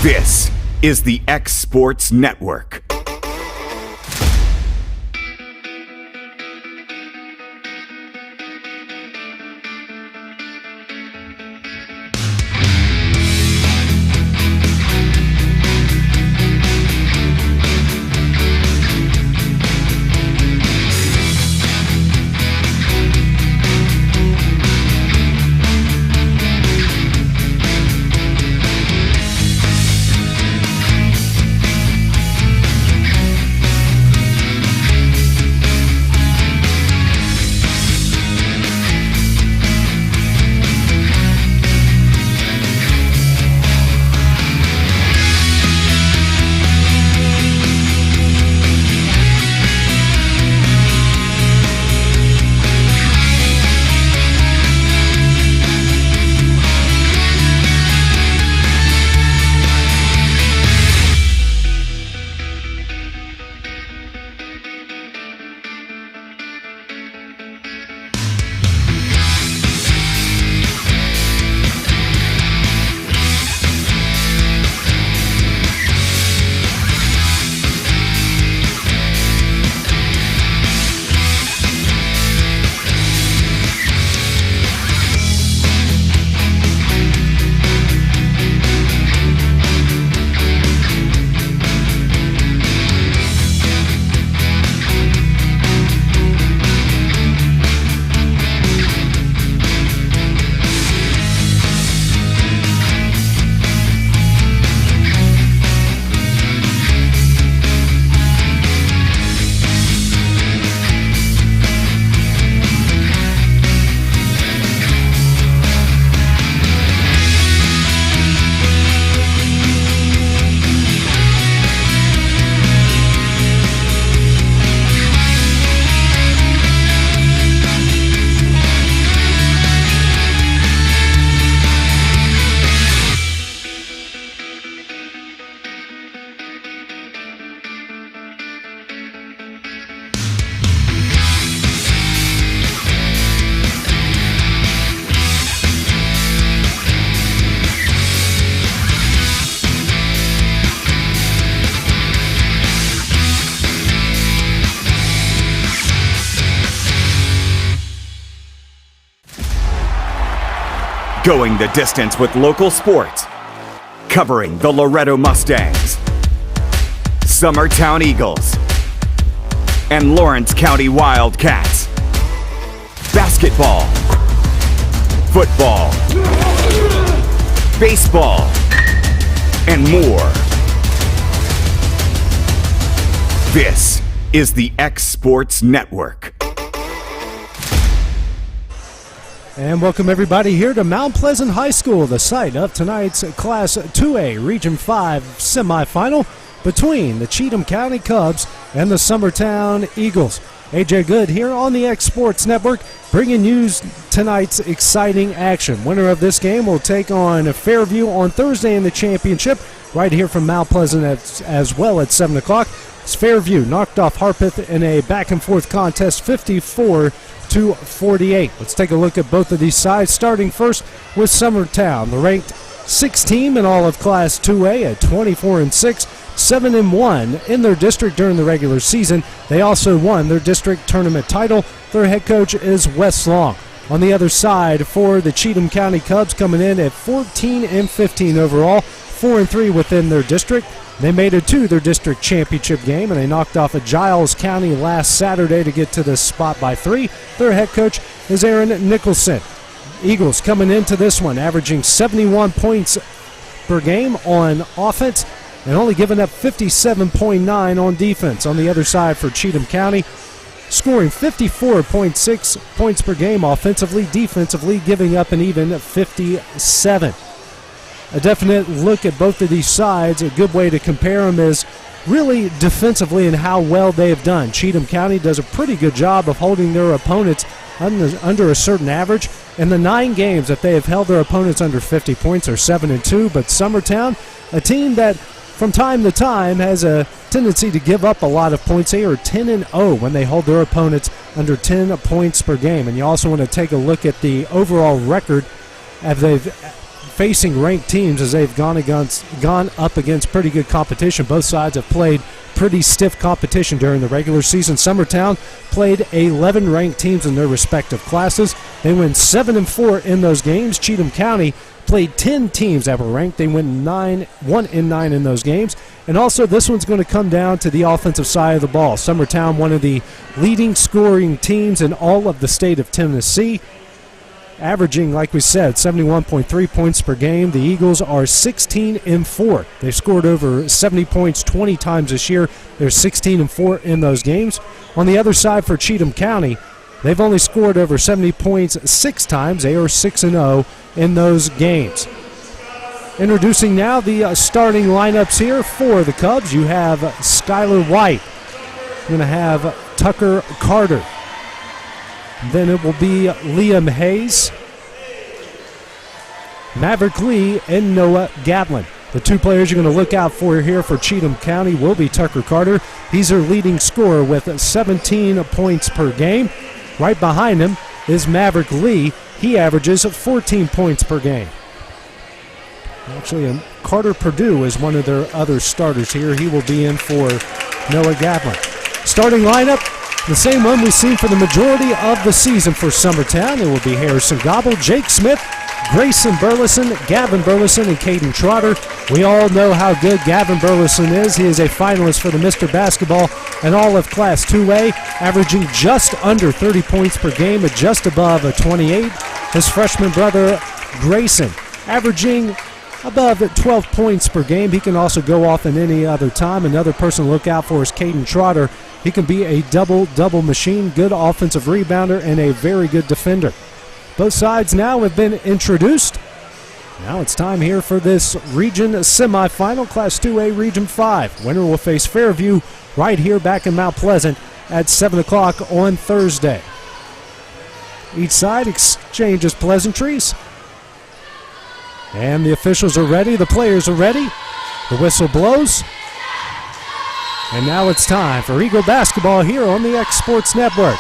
This is the xSports Network. Going the distance with local sports, covering the Loretto Mustangs, Summertown Eagles, and Lawrence County Wildcats. Basketball, football, baseball, and more. This is the xSports Network. And welcome everybody here to Mount Pleasant High School, the site of tonight's Class 2A Region 5 semifinal between the Cheatham County Cubs and the Summertown Eagles. AJ Good here on the xSports Network, bringing you tonight's exciting action. Winner of this game will take on Fairview on Thursday in the championship, right here from Mount Pleasant as well at 7 o'clock. Fairview knocked off Harpeth in a back-and-forth contest, 54-48. Let's take a look at both of these sides, starting first with Summertown, the ranked 6th team in all of Class 2A at 24-6, 7-1 in their district during the regular season. They also won their district tournament title. Their head coach is Wes Long. On the other side, for the Cheatham County Cubs, coming in at 14-15 overall, 4-3 within their district. They made it to their district championship game, and they knocked off a Giles County last Saturday to get to this spot by 3. Their head coach is Aaron Nicholson. Eagles coming into this one, averaging 71 points per game on offense and only giving up 57.9 on defense. On the other side for Cheatham County, scoring 54.6 points per game offensively, defensively giving up an even 57. A definite look at both of these sides. A good way to compare them is really defensively and how well they have done. Cheatham County does a pretty good job of holding their opponents under a certain average. In the 9 games that they have held their opponents under 50 points are 7-2, but Summertown, a team that from time to time has a tendency to give up a lot of points. They are 10-0 when they hold their opponents under 10 points per game. And you also want to take a look at the overall record as they've facing ranked teams as they've gone up against pretty good competition. Both sides have played pretty stiff competition during the regular season. Summertown played 11 ranked teams in their respective classes. They went 7-4 in those games. Cheatham County played 10 teams that were ranked. They went 1-9 in those games. And also this one's going to come down to the offensive side of the ball. Summertown, one of the leading scoring teams in all of the state of Tennessee, averaging, like we said, 71.3 points per game. The Eagles are 16-4. They've scored over 70 points 20 times this year. They're 16-4 in those games. On the other side for Cheatham County, they've only scored over 70 points 6 times. They are 6-0 in those games. Introducing now the starting lineups here for the Cubs. You have Skylar White. You're going to have Tucker Carter. Then it will be Liam Hayes, Maverick Lee, and Noah Gatlin. The two players you're going to look out for here for Cheatham County will be Tucker Carter. He's their leading scorer with 17 points per game. Right behind him is Maverick Lee. He averages 14 points per game. Actually, Carter Purdue is one of their other starters here. He will be in for Noah Gatlin. Starting lineup, the same one we've seen for the majority of the season for Summertown. It will be Harrison Gobble, Jake Smith, Grayson Burleson, Gavin Burleson, and Caden Trotter. We all know how good Gavin Burleson is. He is a finalist for the Mr. Basketball and all of Class 2A, averaging just under 30 points per game at just above a 28. His freshman brother, Grayson, averaging above 12 points per game. He can also go off in any other time. Another person to look out for is Caden Trotter. He can be a double-double machine, good offensive rebounder, and a very good defender. Both sides now have been introduced. Now it's time here for this region semifinal, Class 2A Region 5. Winner will face Fairview right here back in Mount Pleasant at 7 o'clock on Thursday. Each side exchanges pleasantries. And the officials are ready. The players are ready. The whistle blows. And now it's time for Eagle basketball here on the xSports Network.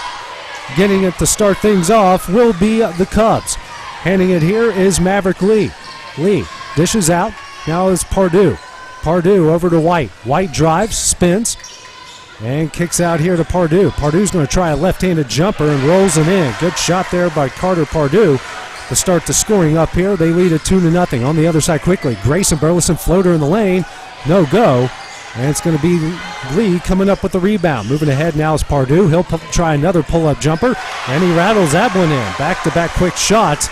Getting it to start things off will be the Cubs. Handing it here is Maverick Lee. Lee dishes out. Now is Pardue. Pardue over to White. White drives, spins, and kicks out here to Pardue. Pardue's going to try a left-handed jumper and rolls it in. Good shot there by Carter Pardue to start the scoring up here. They lead it 2-0. On the other side quickly, Grayson Burleson floater in the lane. No go. And it's going to be Lee coming up with the rebound. Moving ahead now is Pardue. He'll try another pull-up jumper, and he rattles that one in. Back-to-back quick shots,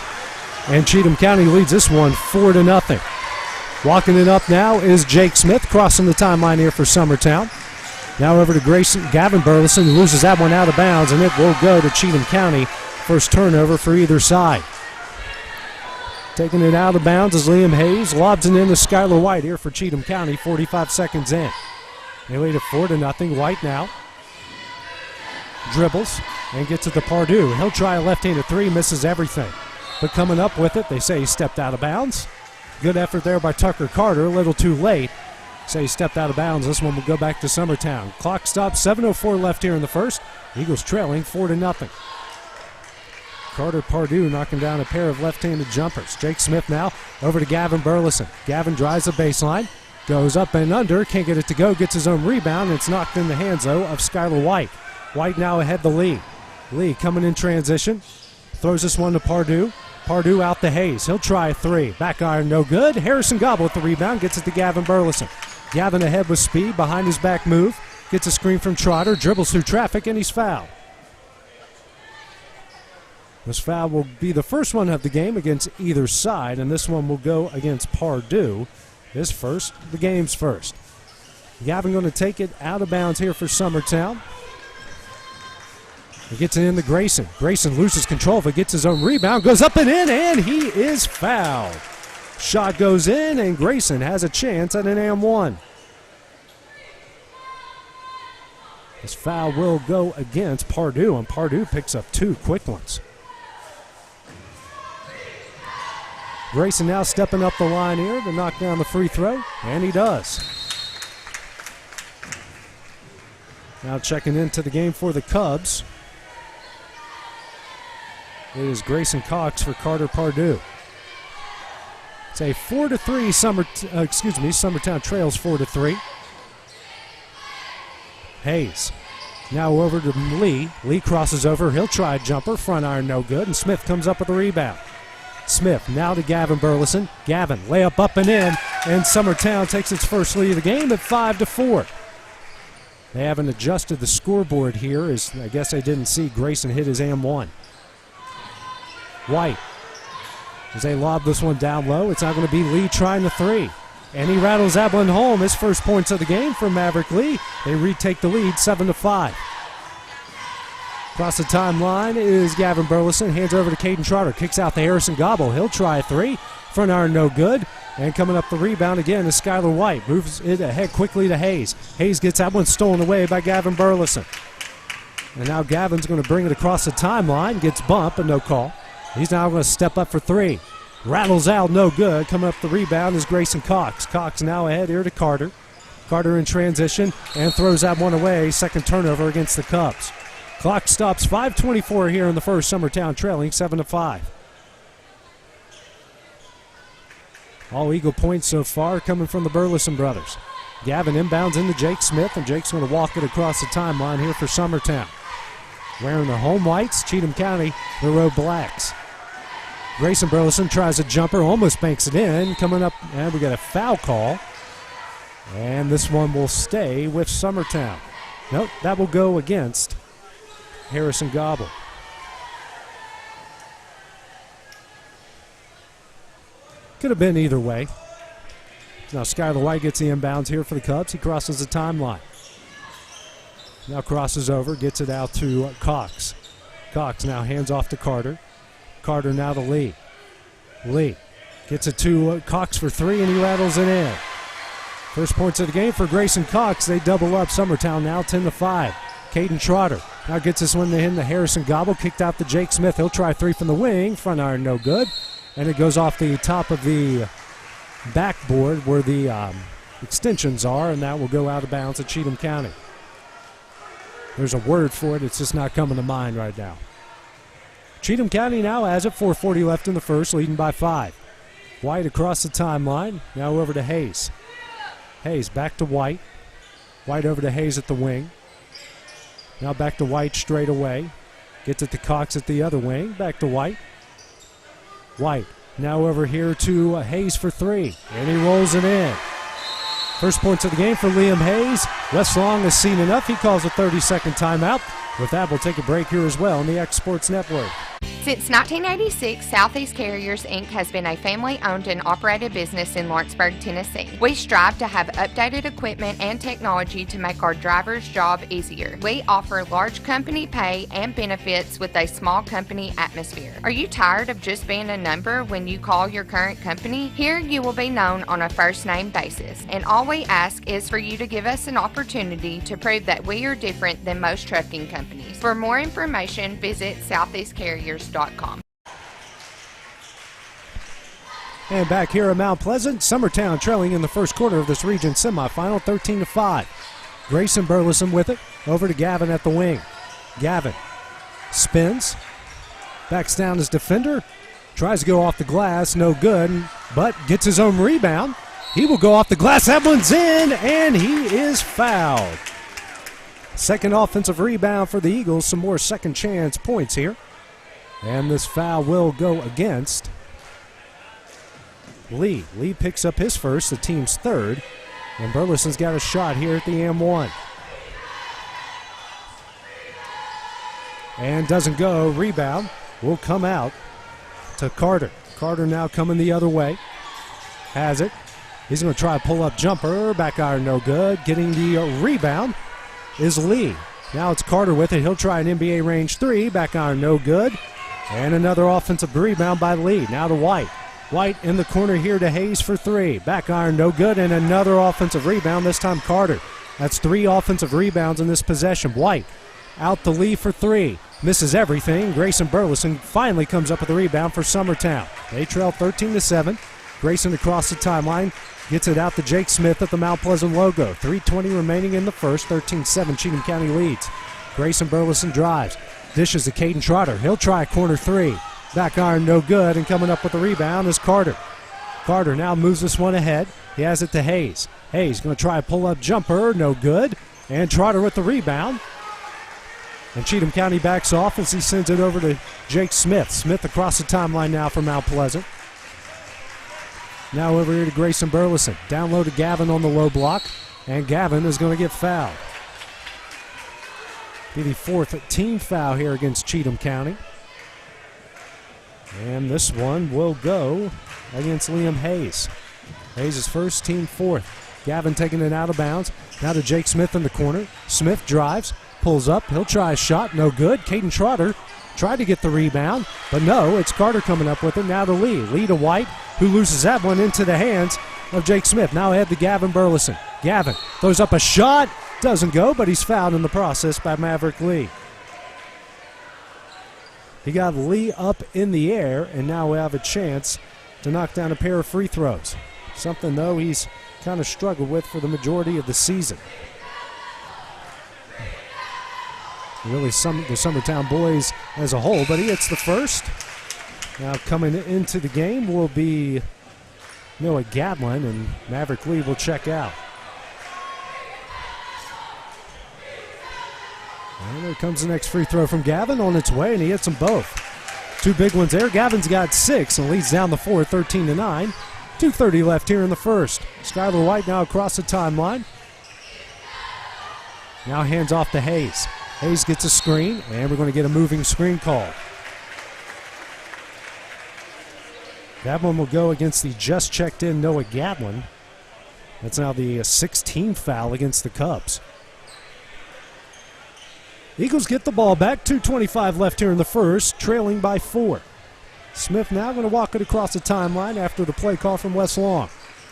and Cheatham County leads this one 4-0. Walking it up now is Jake Smith, crossing the timeline here for Summertown. Now over to Gavin Burleson, who loses that one out of bounds, and it will go to Cheatham County. First turnover for either side. Taking it out of bounds is Liam Hayes. Lobs it in to Skylar White here for Cheatham County, 45 seconds in. They lead it 4-0. White now dribbles and gets it to Pardue. He'll try a left-handed three, misses everything. But coming up with it, they say he stepped out of bounds. Good effort there by Tucker Carter, a little too late. Say he stepped out of bounds. This one will go back to Summertown. Clock stops, 7:04 left here in the first. Eagles trailing 4-0. Carter Pardue knocking down a pair of left-handed jumpers. Jake Smith now over to Gavin Burleson. Gavin drives the baseline, goes up and under, can't get it to go, gets his own rebound, and it's knocked in the hands, though, of Skylar White. White now ahead the Lee. Lee coming in transition, throws this one to Pardue. Pardue out to Hayes. He'll try a three. Back iron, no good. Harrison Gobble with the rebound, gets it to Gavin Burleson. Gavin ahead with speed, behind his back move, gets a screen from Trotter, dribbles through traffic, and he's fouled. This foul will be the first one of the game against either side, and this one will go against Pardue. The game's first. Gavin going to take it out of bounds here for Summertown. He gets it in to Grayson. Grayson loses control of it, gets his own rebound, goes up and in, and he is fouled. Shot goes in, and Grayson has a chance at an and-one. This foul will go against Pardue, and Pardue picks up 2 quick ones. Grayson now stepping up the line here to knock down the free throw, and he does. Now checking into the game for the Cubs. It is Grayson Cox for Carter Pardue. It's a 4-3 Summertown trails 4-3. Hayes now over to Lee. Lee crosses over. He'll try a jumper. Front iron no good. And Smith comes up with a rebound. Smith now to Gavin Burleson. Gavin layup up and in. And Summertown takes its first lead of the game at 5-4. They haven't adjusted the scoreboard here, as I guess they didn't see Grayson hit his M1. White, as they lob this one down low, it's not going to be Lee trying the three. And he rattles that one home. His first points of the game for Maverick Lee. They retake the lead 7-5. Across the timeline is Gavin Burleson. Hands over to Caden Trotter. Kicks out to Harrison Gobble. He'll try a three. Front iron no good. And coming up the rebound again is Skylar White. Moves it ahead quickly to Hayes. Hayes gets that one stolen away by Gavin Burleson. And now Gavin's going to bring it across the timeline. Gets bumped, but no call. He's now going to step up for three. Rattles out, no good. Coming up the rebound is Grayson Cox. Cox now ahead here to Carter. Carter in transition and throws that one away. Second turnover against the Cubs. Clock stops. 5:24 here in the first. Summertown trailing 7-5. All Eagle points so far coming from the Burleson brothers. Gavin inbounds into Jake Smith, and Jake's going to walk it across the timeline here for Summertown. Wearing their home whites, Cheatham County, the road blacks. Grayson Burleson tries a jumper, almost banks it in. Coming up, and we got a foul call. And this one will stay with Summertown. Nope, that will go against Harrison Gobble. Could have been either way. Now Skylar White gets the inbounds here for the Cubs. He crosses the timeline. Now crosses over, gets it out to Cox. Cox now hands off to Carter. Carter now to Lee. Lee gets it to Cox for three, and he rattles it in. First points of the game for Grayson Cox. They double up Summertown now 10-5. Caden Trotter now gets this one in to Harrison Gobble. Kicked out to Jake Smith. He'll try three from the wing. Front iron no good. And it goes off the top of the backboard where the extensions are, and that will go out of bounds at Cheatham County. There's a word for it. It's just not coming to mind right now. Cheatham County now has it. 4:40 left in the first, leading by 5. White across the timeline. Now over to Hayes. Hayes back to White. White over to Hayes at the wing. Now back to White straight away. Gets it to Cox at the other wing. Back to White. White now over here to Hayes for three. And he rolls it in. First points of the game for Liam Hayes. Wes Long has seen enough. He calls a 30-second timeout. With that, we'll take a break here as well on the xSports Network. Since 1986, Southeast Carriers, Inc. has been a family-owned and operated business in Lawrenceburg, Tennessee. We strive to have updated equipment and technology to make our drivers' job easier. We offer large company pay and benefits with a small company atmosphere. Are you tired of just being a number when you call your current company? Here you will be known on a first-name basis, and all we ask is for you to give us an opportunity to prove that we are different than most trucking companies. For more information, visit southeastcarriers.com. And back here at Mount Pleasant, Summertown trailing in the first quarter of this region semifinal, 13-5. Grayson Burleson with it, over to Gavin at the wing. Gavin spins, backs down his defender, tries to go off the glass, no good, but gets his own rebound. He will go off the glass, that one's in, and he is fouled. Second offensive rebound for the Eagles, some more second chance points here. And this foul will go against Lee. Lee picks up his first, the team's third. And Burleson's got a shot here at the M1. And doesn't go. Rebound will come out to Carter. Carter now coming the other way. Has it. He's going to try a pull-up jumper. Back iron no good. Getting the rebound is Lee. Now it's Carter with it. He'll try an NBA range three. Back iron no good. And another offensive rebound by Lee. Now to White. White in the corner here to Hayes for three. Back iron no good. And another offensive rebound, this time Carter. That's three offensive rebounds in this possession. White out to Lee for three. Misses everything. Grayson Burleson finally comes up with a rebound for Summertown. They trail 13-7. Grayson across the timeline. Gets it out to Jake Smith at the Mount Pleasant logo. 3:20 remaining in the first. 13-7 Cheatham County leads. Grayson Burleson drives. Dishes to Caden Trotter. He'll try a corner three. Back iron no good, and coming up with the rebound is Carter. Carter now moves this one ahead. He has it to Hayes. Hayes going to try a pull-up jumper. No good. And Trotter with the rebound. And Cheatham County backs off as he sends it over to Jake Smith. Smith across the timeline now for Mount Pleasant. Now over here to Grayson Burleson. Down low to Gavin on the low block. And Gavin is going to get fouled. Be the 4th team foul here against Cheatham County. And this one will go against Liam Hayes. Hayes' first, team 4th. Gavin taking it out of bounds. Now to Jake Smith in the corner. Smith drives, pulls up. He'll try a shot. No good. Caden Trotter tried to get the rebound, but no, it's Carter coming up with it. Now to Lee. Lee to White, who loses that one into the hands of Jake Smith. Now ahead to Gavin Burleson. Gavin throws up a shot. Doesn't go, but he's fouled in the process by Maverick Lee. He got Lee up in the air, and now we have a chance to knock down a pair of free throws. Something, though, he's kind of struggled with for the majority of the season. Really, the Summertown boys as a whole, but he hits the first. Now coming into the game will be Noah Gatlin, and Maverick Lee will check out. And there comes the next free throw from Gavin on its way, and he hits them both. 2 big ones there. Gavin's got 6 and leads down the 4, 13-9. 2:30 left here in the first. Skylar White now across the timeline. Now hands off to Hayes. Hayes gets a screen, and we're going to get a moving screen call. That one will go against the just checked in Noah Gatlin. That's now the 16th foul against the Cubs. Eagles get the ball back. 2:25 left here in the first, trailing by 4. Smith now going to walk it across the timeline after the play call from Wes Long.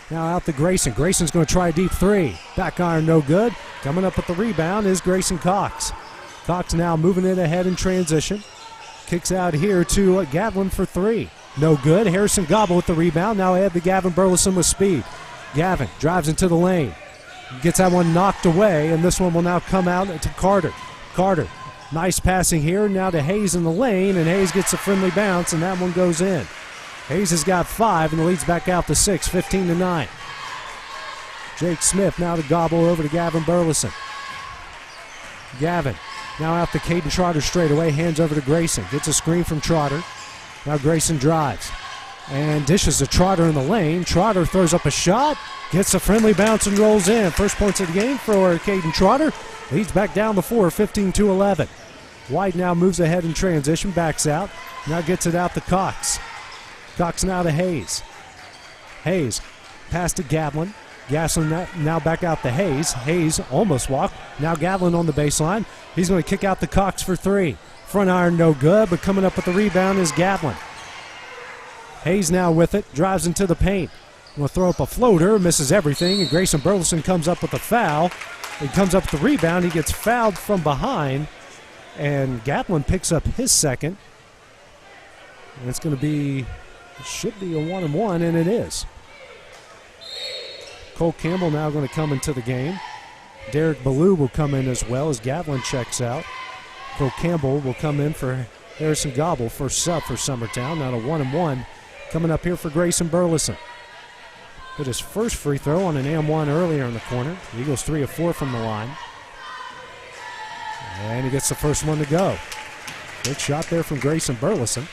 Now out to Grayson. Grayson's going to try a deep 3. Back iron, no good. Coming up with the rebound is Grayson Cox. Cox now moving it ahead in transition. Kicks out here to Gatlin for 3. No good. Harrison Gobble with the rebound. Now ahead to Gavin Burleson with speed. Gavin drives into the lane. Gets that one knocked away, and this one will now come out to Carter. Carter, nice passing here. Now to Hayes in the lane, and Hayes gets a friendly bounce, and that one goes in. Hayes has got 5 and leads back out to 6, 15-9. Jake Smith now to Gobble over to Gavin Burleson. Gavin now out to Caden Trotter straight away, hands over to Grayson. Gets a screen from Trotter. Now Grayson drives and dishes to Trotter in the lane. Trotter throws up a shot, gets a friendly bounce and rolls in. First points of the game for Caden Trotter. Leads back down the 4, 15-11. White now moves ahead in transition, backs out. Now gets it out to Cox. Cox now to Hayes. Hayes pass to Gatlin. Gatlin now back out to Hayes. Hayes almost walked. Now Gatlin on the baseline. He's going to kick out to Cox for 3. Front iron no good, but coming up with the rebound is Gatlin. Hayes now with it, drives into the paint. Going to throw up a floater, misses everything, and Grayson Burleson comes up with a foul. He comes up with the rebound. He gets fouled from behind, and Gatlin picks up his second. And it's going to be, it should be a 1-and-1, and it is. Cole Campbell now going to come into the game. Derek Ballou will come in as well as Gatlin checks out. Cole Campbell will come in for Harrison Gobble, first sub for Summertown. Now a 1-and-1 coming up here for Grayson Burleson. Hit his first free throw on an and-1 earlier in the corner. The Eagles 3 of 4 from the line. And he gets the first one to go. Good shot there from Grayson Burleson.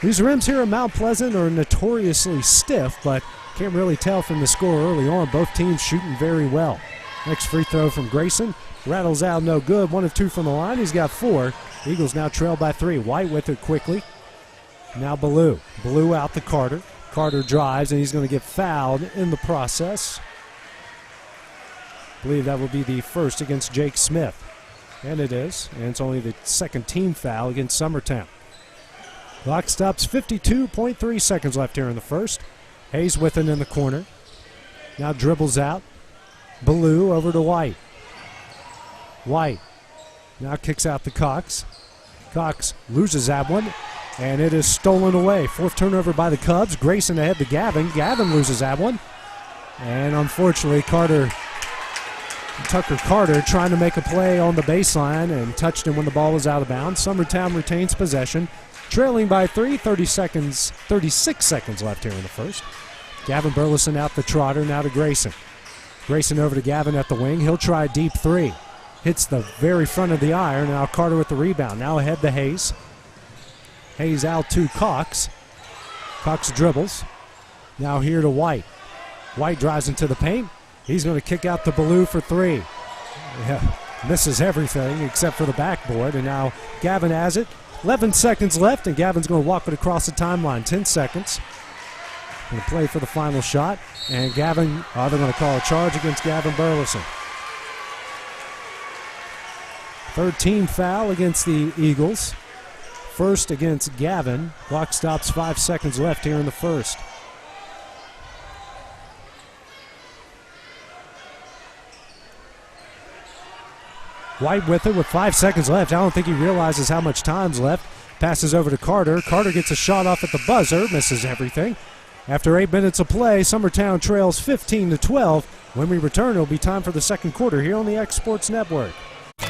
These rims here at Mount Pleasant are notoriously stiff, but can't really tell from the score early on. Both teams shooting very well. Next free throw from Grayson. Rattles out, no good. 1 of 2 from the line. He's got 4. Eagles now trail by 3. White with it quickly. Now Ballou. Ballou out to Carter. Carter drives, and he's going to get fouled in the process. I believe that will be the first against Jake Smith. And it is. And it's only the second team foul against Summertown. Clock stops, 52.3 seconds left here in the first. Hayes with it in the corner. Now dribbles out. Ballou over to White. White now kicks out to Cox. Cox loses that one, and it is stolen away. 4th turnover by the Cubs. Grayson ahead to Gavin. Gavin loses that one. And unfortunately, Tucker Carter trying to make a play on the baseline and touched him when the ball was out of bounds. Summertown retains possession, trailing by 3, 36 seconds left here in the first. Gavin Burleson out the trotter, now to Grayson. Grayson over to Gavin at the wing. He'll try a deep three. Hits the very front of the iron. Now Carter with the rebound. Now ahead to Hayes. Hayes out to Cox. Cox dribbles. Now here to White. White drives into the paint. He's going to kick out to Ballou for three. Yeah, misses everything except for the backboard. And now Gavin has it. 11 seconds left, and Gavin's going to walk it across the timeline. 10 seconds. Going to play for the final shot. And Gavin, they're going to call a charge against Gavin Burleson. Third team foul against the Eagles. First against Gavin. Clock stops, 5 seconds left here in the first. White with it with 5 seconds left. I don't think he realizes how much time's left. Passes over to Carter. Carter gets a shot off at the buzzer. Misses everything. After 8 minutes of play, Summertown trails 15-12. When we return, it'll be time for the second quarter here on the xSports Network.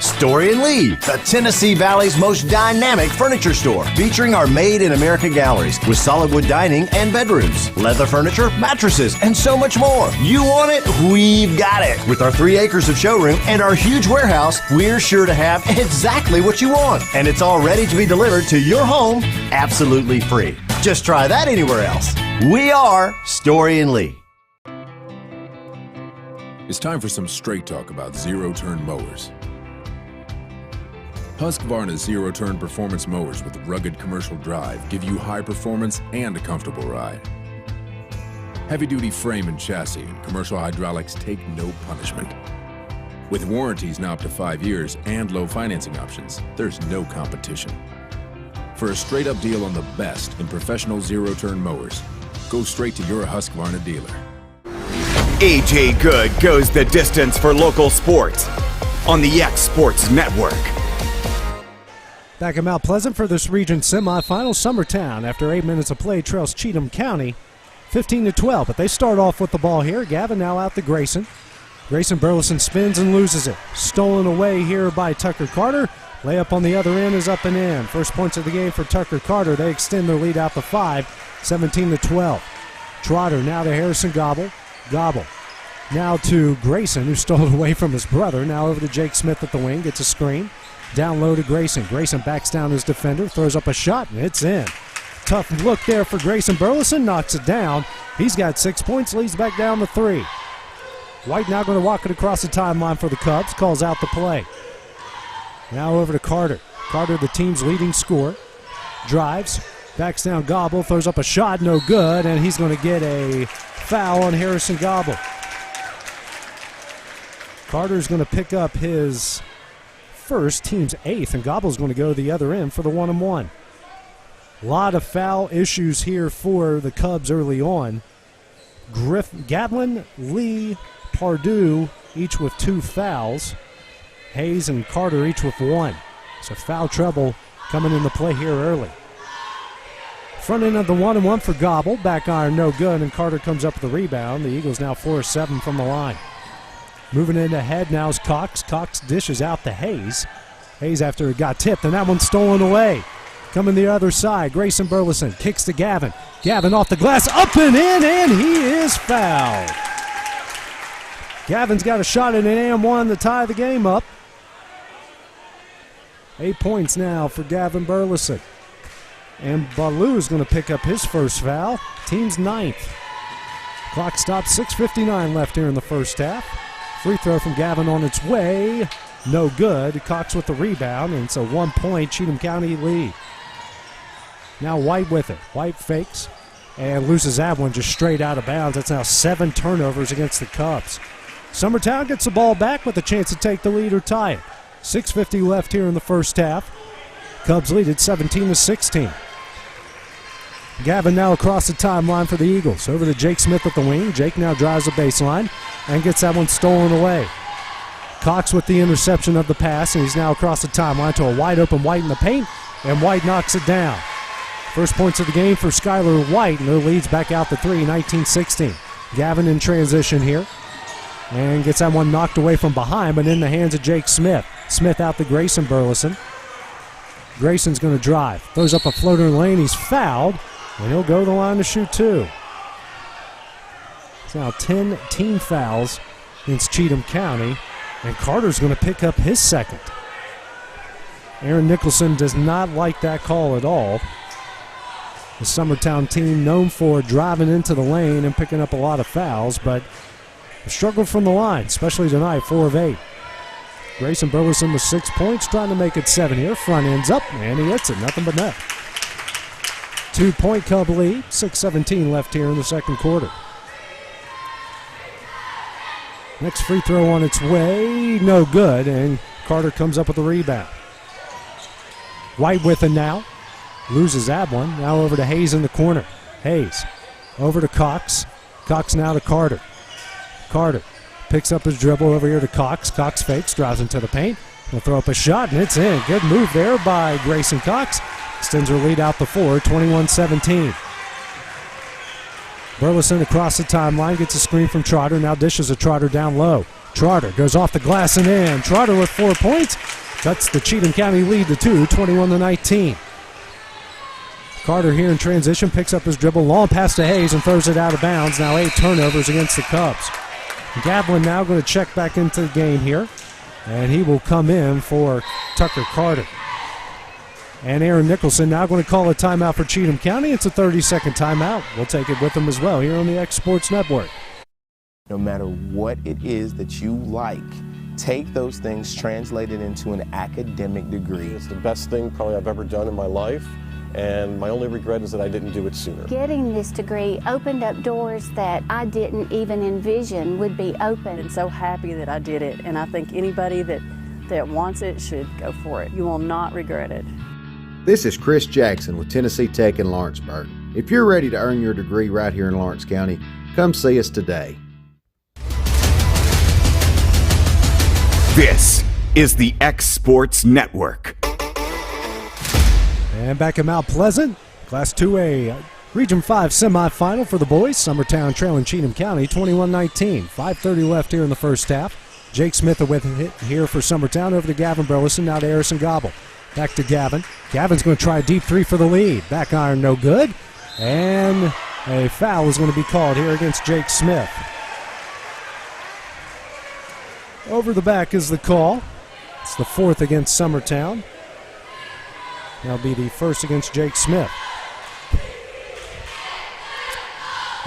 Story and Lee, the Tennessee Valley's most dynamic furniture store, featuring our Made in America galleries with solid wood dining and bedrooms, leather furniture, mattresses, and so much more. You want it? We've got it. With our 3 acres of showroom and our huge warehouse, we're sure to have exactly what you want. And it's all ready to be delivered to your home absolutely free. Just try that anywhere else. We are Story and Lee. It's time for some straight talk about zero-turn mowers. Husqvarna's zero-turn performance mowers with rugged commercial drive give you high performance and a comfortable ride. Heavy-duty frame and chassis and commercial hydraulics take no punishment. With warranties now up to 5 years and low financing options, there's no competition. For a straight-up deal on the best in professional zero-turn mowers, go straight to your Husqvarna dealer. AJ Good goes the distance for local sports on the xSports Network. Back in Mount Pleasant for this region semifinal. Summertown, after 8 minutes of play, trails Cheatham County 15-12. But they start off with the ball here. Gavin now out to Grayson. Grayson Burleson spins and loses it. Stolen away here by Tucker Carter. Layup on the other end is up and in. First points of the game for Tucker Carter. They extend their lead out to 5, 17-12. Trotter now to Harrison Gobble. Gobble now to Grayson, who stole it away from his brother. Now over to Jake Smith at the wing. Gets a screen. Down low to Grayson. Grayson backs down his defender, throws up a shot, and it's in. Tough look there for Grayson Burleson, knocks it down. He's got 6 points, leads back down to 3. White now going to walk it across the timeline for the Cubs, calls out the play. Now over to Carter. Carter, the team's leading scorer, drives, backs down Gobble, throws up a shot, no good, and he's going to get a foul on Harrison Gobble. Carter's going to pick up his first, team's 8th, and Gobble's going to go to the other end for the 1-and-1. A lot of foul issues here for the Cubs early on. Gatlin, Lee, Pardue, each with 2 fouls. Hayes and Carter each with 1. So foul trouble coming into play here early. Front end of the 1-and-1 for Gobble. Back iron no good, and Carter comes up with the rebound. The Eagles now 4-7 from the line. Moving in ahead now is Cox. Cox dishes out to Hayes. Hayes after it got tipped, and that one's stolen away. Coming the other side, Grayson Burleson kicks to Gavin. Gavin off the glass, up and in, and he is fouled. Gavin's got a shot at an and-1 to tie the game up. 8 points now for Gavin Burleson. And Ballou is going to pick up his first foul, team's 9th. Clock stops, 6:59 left here in the first half. Free throw from Gavin on its way. No good. Cox with the rebound, and it's a 1-point Cheatham County lead. Now White with it. White fakes and loses that one just straight out of bounds. That's now 7 turnovers against the Cubs. Summertown gets the ball back with a chance to take the lead or tie it. 6:50 left here in the first half. Cubs lead at 17-16. Gavin now across the timeline for the Eagles. Over to Jake Smith at the wing. Jake now drives the baseline and gets that one stolen away. Cox with the interception of the pass, and he's now across the timeline to a wide open White in the paint, and White knocks it down. First points of the game for Skylar White, and their lead's back out to 3, 19-16. Gavin in transition here, and gets that one knocked away from behind, but in the hands of Jake Smith. Smith out to Grayson Burleson. Grayson's going to drive. Throws up a floater in the lane. He's fouled, and he'll go to the line to shoot 2. It's now 10 team fouls against Cheatham County, and Carter's going to pick up his second. Aaron Nicholson does not like that call at all. The Summertown team known for driving into the lane and picking up a lot of fouls, but struggled from the line, especially tonight, 4 of 8. Grayson Burleson with 6 points, trying to make it 7 here. Front ends up, and he hits it, nothing but net. 2-point Cub lead, 6:17 left here in the second quarter. Next free throw on its way, no good, and Carter comes up with the rebound. White with it now, loses that one. Now over to Hayes in the corner. Hayes over to Cox. Cox now to Carter. Carter picks up his dribble over here to Cox. Cox fakes, drives into the paint. Will throw up a shot, and it's in. Good move there by Grayson Cox. Extends her lead out the 4, 21-17. Burleson across the timeline, gets a screen from Trotter. Now dishes a Trotter down low. Trotter goes off the glass and in. Trotter with 4 points. Cuts the Cheatham County lead to 2, 21-19. Carter here in transition, picks up his dribble, long pass to Hayes and throws it out of bounds. Now 8 turnovers against the Cubs. Gavlin now going to check back into the game here, and he will come in for Tucker Carter. And Aaron Nicholson now going to call a timeout for Cheatham County. It's a 30-second timeout. We'll take it with him as well here on the xSports Network. No matter what it is that you like, take those things, translate it into an academic degree. It's the best thing probably I've ever done in my life, and my only regret is that I didn't do it sooner. Getting this degree opened up doors that I didn't even envision would be open. I'm so happy that I did it, and I think anybody that wants it should go for it. You will not regret it. This is Chris Jackson with Tennessee Tech in Lawrenceburg. If you're ready to earn your degree right here in Lawrence County, come see us today. This is the xSports Network. And back in Mount Pleasant, Class 2A Region 5 semifinal for the boys. Summertown trailing Cheatham County 21-19. 5:30 left here in the first half. Jake Smith with a hit here for Summertown. Over to Gavin Burleson, now to Harrison Gobble. Back to Gavin. Gavin's going to try a deep 3 for the lead. Back iron, no good. And a foul is going to be called here against Jake Smith. Over the back is the call. It's the 4th against Summertown. That'll be the 1st against Jake Smith.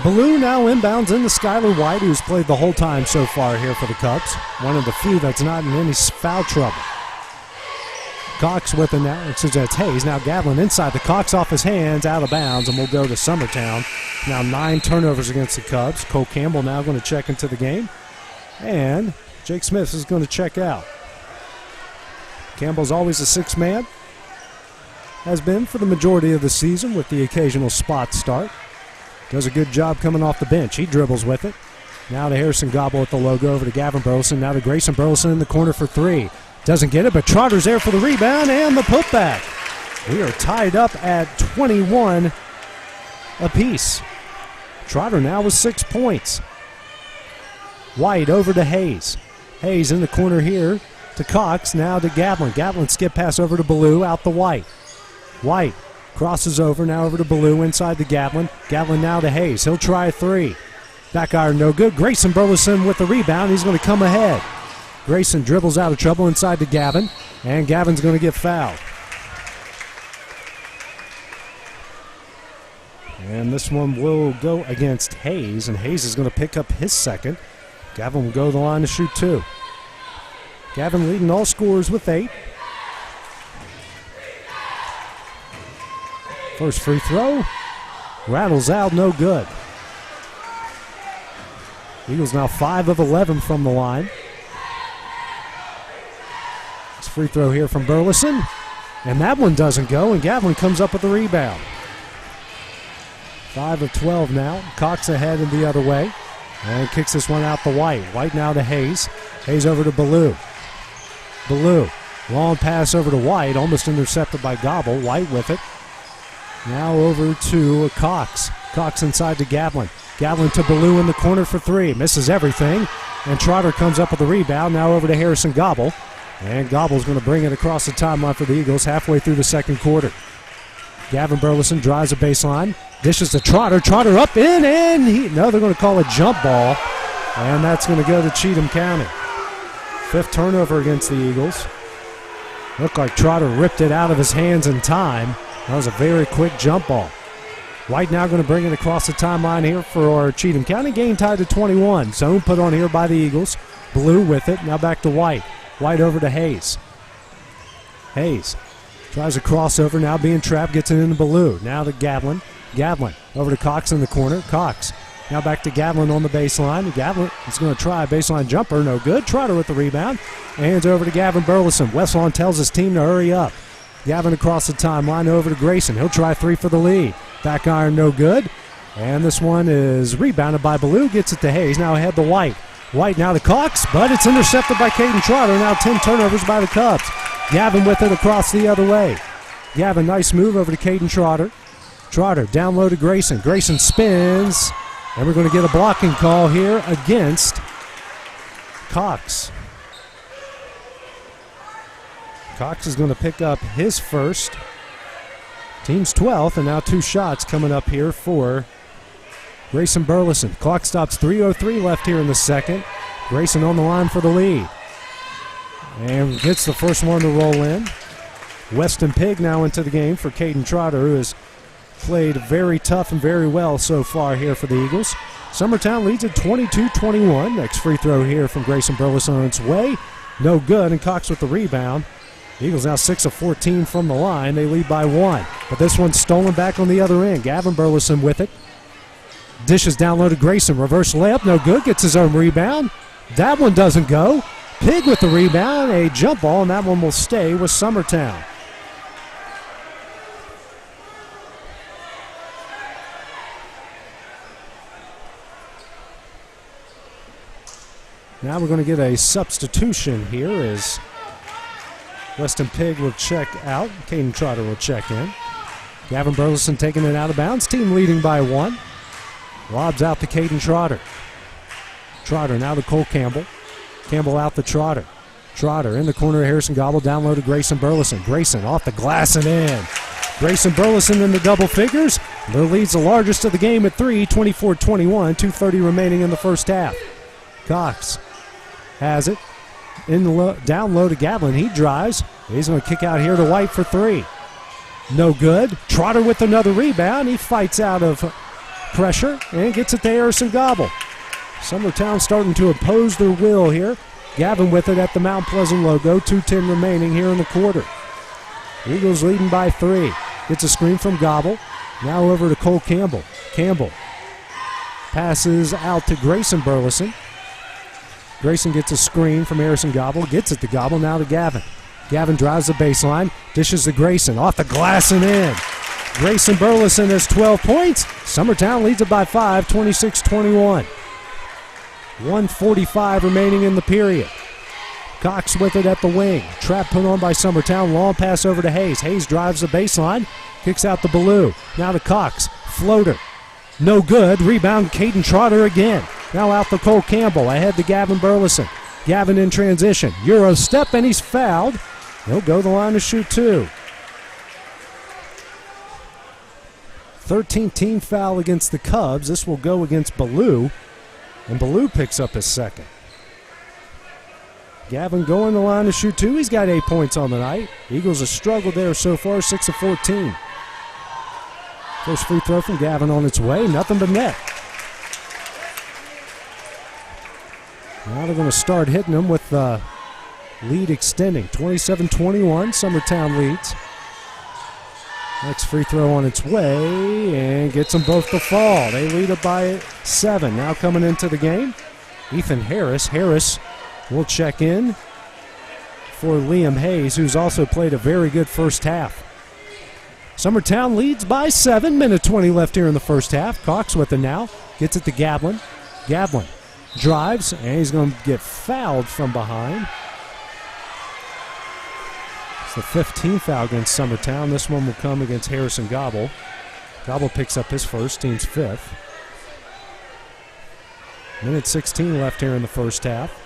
Ballou now inbounds into Skylar White, who's played the whole time so far here for the Cubs. One of the few that's not in any foul trouble. Cox with it now. It's Hayes. Now Gavlin inside the Cox off his hands, out of bounds, and we'll go to Summertown. Now 9 turnovers against the Cubs. Cole Campbell now going to check into the game. And Jake Smith is going to check out. Campbell's always a 6th man. Has been for the majority of the season with the occasional spot start. Does a good job coming off the bench. He dribbles with it. Now to Harrison Gobble with the logo. Over to Gavin Burleson. Now to Grayson Burleson in the corner for 3. Doesn't get it, but Trotter's there for the rebound and the putback. We are tied up at 21 apiece. Trotter now with 6 points. White over to Hayes. Hayes in the corner here to Cox. Now to Gavlin. Gavlin skip pass over to Ballou, out to White. White crosses over, now over to Ballou, inside to Gavlin. Gavlin now to Hayes. He'll try a 3. Back iron, no good. Grayson Burleson with the rebound. He's going to come ahead. Grayson dribbles out of trouble inside to Gavin, and Gavin's going to get fouled. And this one will go against Hayes, and Hayes is going to pick up his second. Gavin will go to the line to shoot 2. Gavin leading all scorers with 8. First free throw, rattles out, no good. Eagles now 5 of 11 from the line. Free throw here from Burleson, and that one doesn't go, and Gavlin comes up with the rebound. 5 of 12 now. Cox ahead and the other way, and kicks this one out to White. White now to Hayes. Hayes over to Ballou. Ballou, long pass over to White, almost intercepted by Gobble. White with it. Now over to Cox. Cox inside to Gavlin. Gavlin to Ballou in the corner for 3. Misses everything, and Trotter comes up with the rebound. Now over to Harrison Gobble. And Gobble's going to bring it across the timeline for the Eagles halfway through the second quarter. Gavin Burleson drives a baseline, dishes to Trotter. Trotter up in, and they're going to call a jump ball, and that's going to go to Cheatham County. 5th turnover against the Eagles. Looked like Trotter ripped it out of his hands in time. That was a very quick jump ball. White now going to bring it across the timeline here for Cheatham County. Game tied to 21. Zone put on here by the Eagles. Blue with it. Now back to White. White over to Hayes. Hayes tries a crossover. Now being trapped. Gets it into Blue. Now to Gavlin. Gavlin over to Cox in the corner. Cox now back to Gavlin on the baseline. Gavlin is going to try a baseline jumper. No good. Trotter with the rebound. Hands over to Gavin Burleson. Westlawn tells his team to hurry up. Gavin across the timeline over to Grayson. He'll try 3 for the lead. Back iron, no good. And this one is rebounded by Ballou. Gets it to Hayes. Now ahead to White. White now to Cox, but it's intercepted by Caden Trotter. Now 10 turnovers by the Cubs. Gavin with it across the other way. Gavin, nice move over to Caden Trotter. Trotter down low to Grayson. Grayson spins. And we're going to get a blocking call here against Cox. Cox is going to pick up his first. Team's 12th, and now 2 shots coming up here for Grayson Burleson. Clock stops, 3:03 left here in the second. Grayson on the line for the lead. And gets the first one to roll in. Weston Pigg now into the game for Caden Trotter, who has played very tough and very well so far here for the Eagles. Summertown leads at 22-21. Next free throw here from Grayson Burleson on its way. No good, and Cox with the rebound. The Eagles now 6 of 14 from the line. They lead by 1. But this one's stolen back on the other end. Gavin Burleson with it. Dishes down low to Grayson. Reverse layup, no good. Gets his own rebound. That one doesn't go. Pigg with the rebound. A jump ball, and that one will stay with Summertown. Now we're going to get a substitution here as Weston Pigg will check out. Caden Trotter will check in. Gavin Burleson taking it out of bounds. Team leading by 1. Lobs out to Caden Trotter. Trotter now to Cole Campbell. Campbell out to Trotter. Trotter in the corner of Harrison Gobble. Down low to Grayson Burleson. Grayson off the glass and in. Grayson Burleson in the double figures. Their lead's the largest of the game at 3, 24-21. 2:30 remaining in the first half. Cox has it. Down low to Gavlin. He drives. He's going to kick out here to White for 3. No good. Trotter with another rebound. He fights out of pressure and gets it to Harrison Gobble. Summertown starting to impose their will here. Gavin with it at the Mount Pleasant logo. 2:10 remaining here in the quarter. Eagles leading by 3. Gets a screen from Gobble. Now over to Cole Campbell. Campbell passes out to Grayson Burleson. Grayson gets a screen from Harrison Gobble. Gets it to Gobble. Now to Gavin. Gavin drives the baseline. Dishes to Grayson. Off the glass and in. Grayson Burleson has 12 points. Summertown leads it by 5, 26-21. 1:45 remaining in the period. Cox with it at the wing. Trap put on by Summertown. Long pass over to Hayes. Hayes drives the baseline. Kicks out to Ballou. Now to Cox. Floater. No good. Rebound Caden Trotter again. Now out to Cole Campbell. Ahead to Gavin Burleson. Gavin in transition. Euro step, and he's fouled. He'll go the line to shoot 2. 13th team foul against the Cubs. This will go against Ballou, and Ballou picks up his second. Gavin going the line to shoot 2. He's got 8 points on the night. Eagles have struggled there so far, 6 of 14. First free throw from Gavin on its way. Nothing but net. Now they're going to start hitting them with the lead extending. 27-21, Summertown leads. Next free throw on its way and gets them both to fall. They lead it by 7. Now coming into the game, Ethan Harris. Harris will check in for Liam Hayes, who's also played a very good first half. Summertown leads by 7. Minute 20 left here in the first half. Cox with it now. Gets it to Gavlin. Gavlin drives, and he's going to get fouled from behind. It's the 15th foul against Summertown. This one will come against Harrison Gobble. Gobble picks up his first, team's 5th. Minute 16 left here in the first half.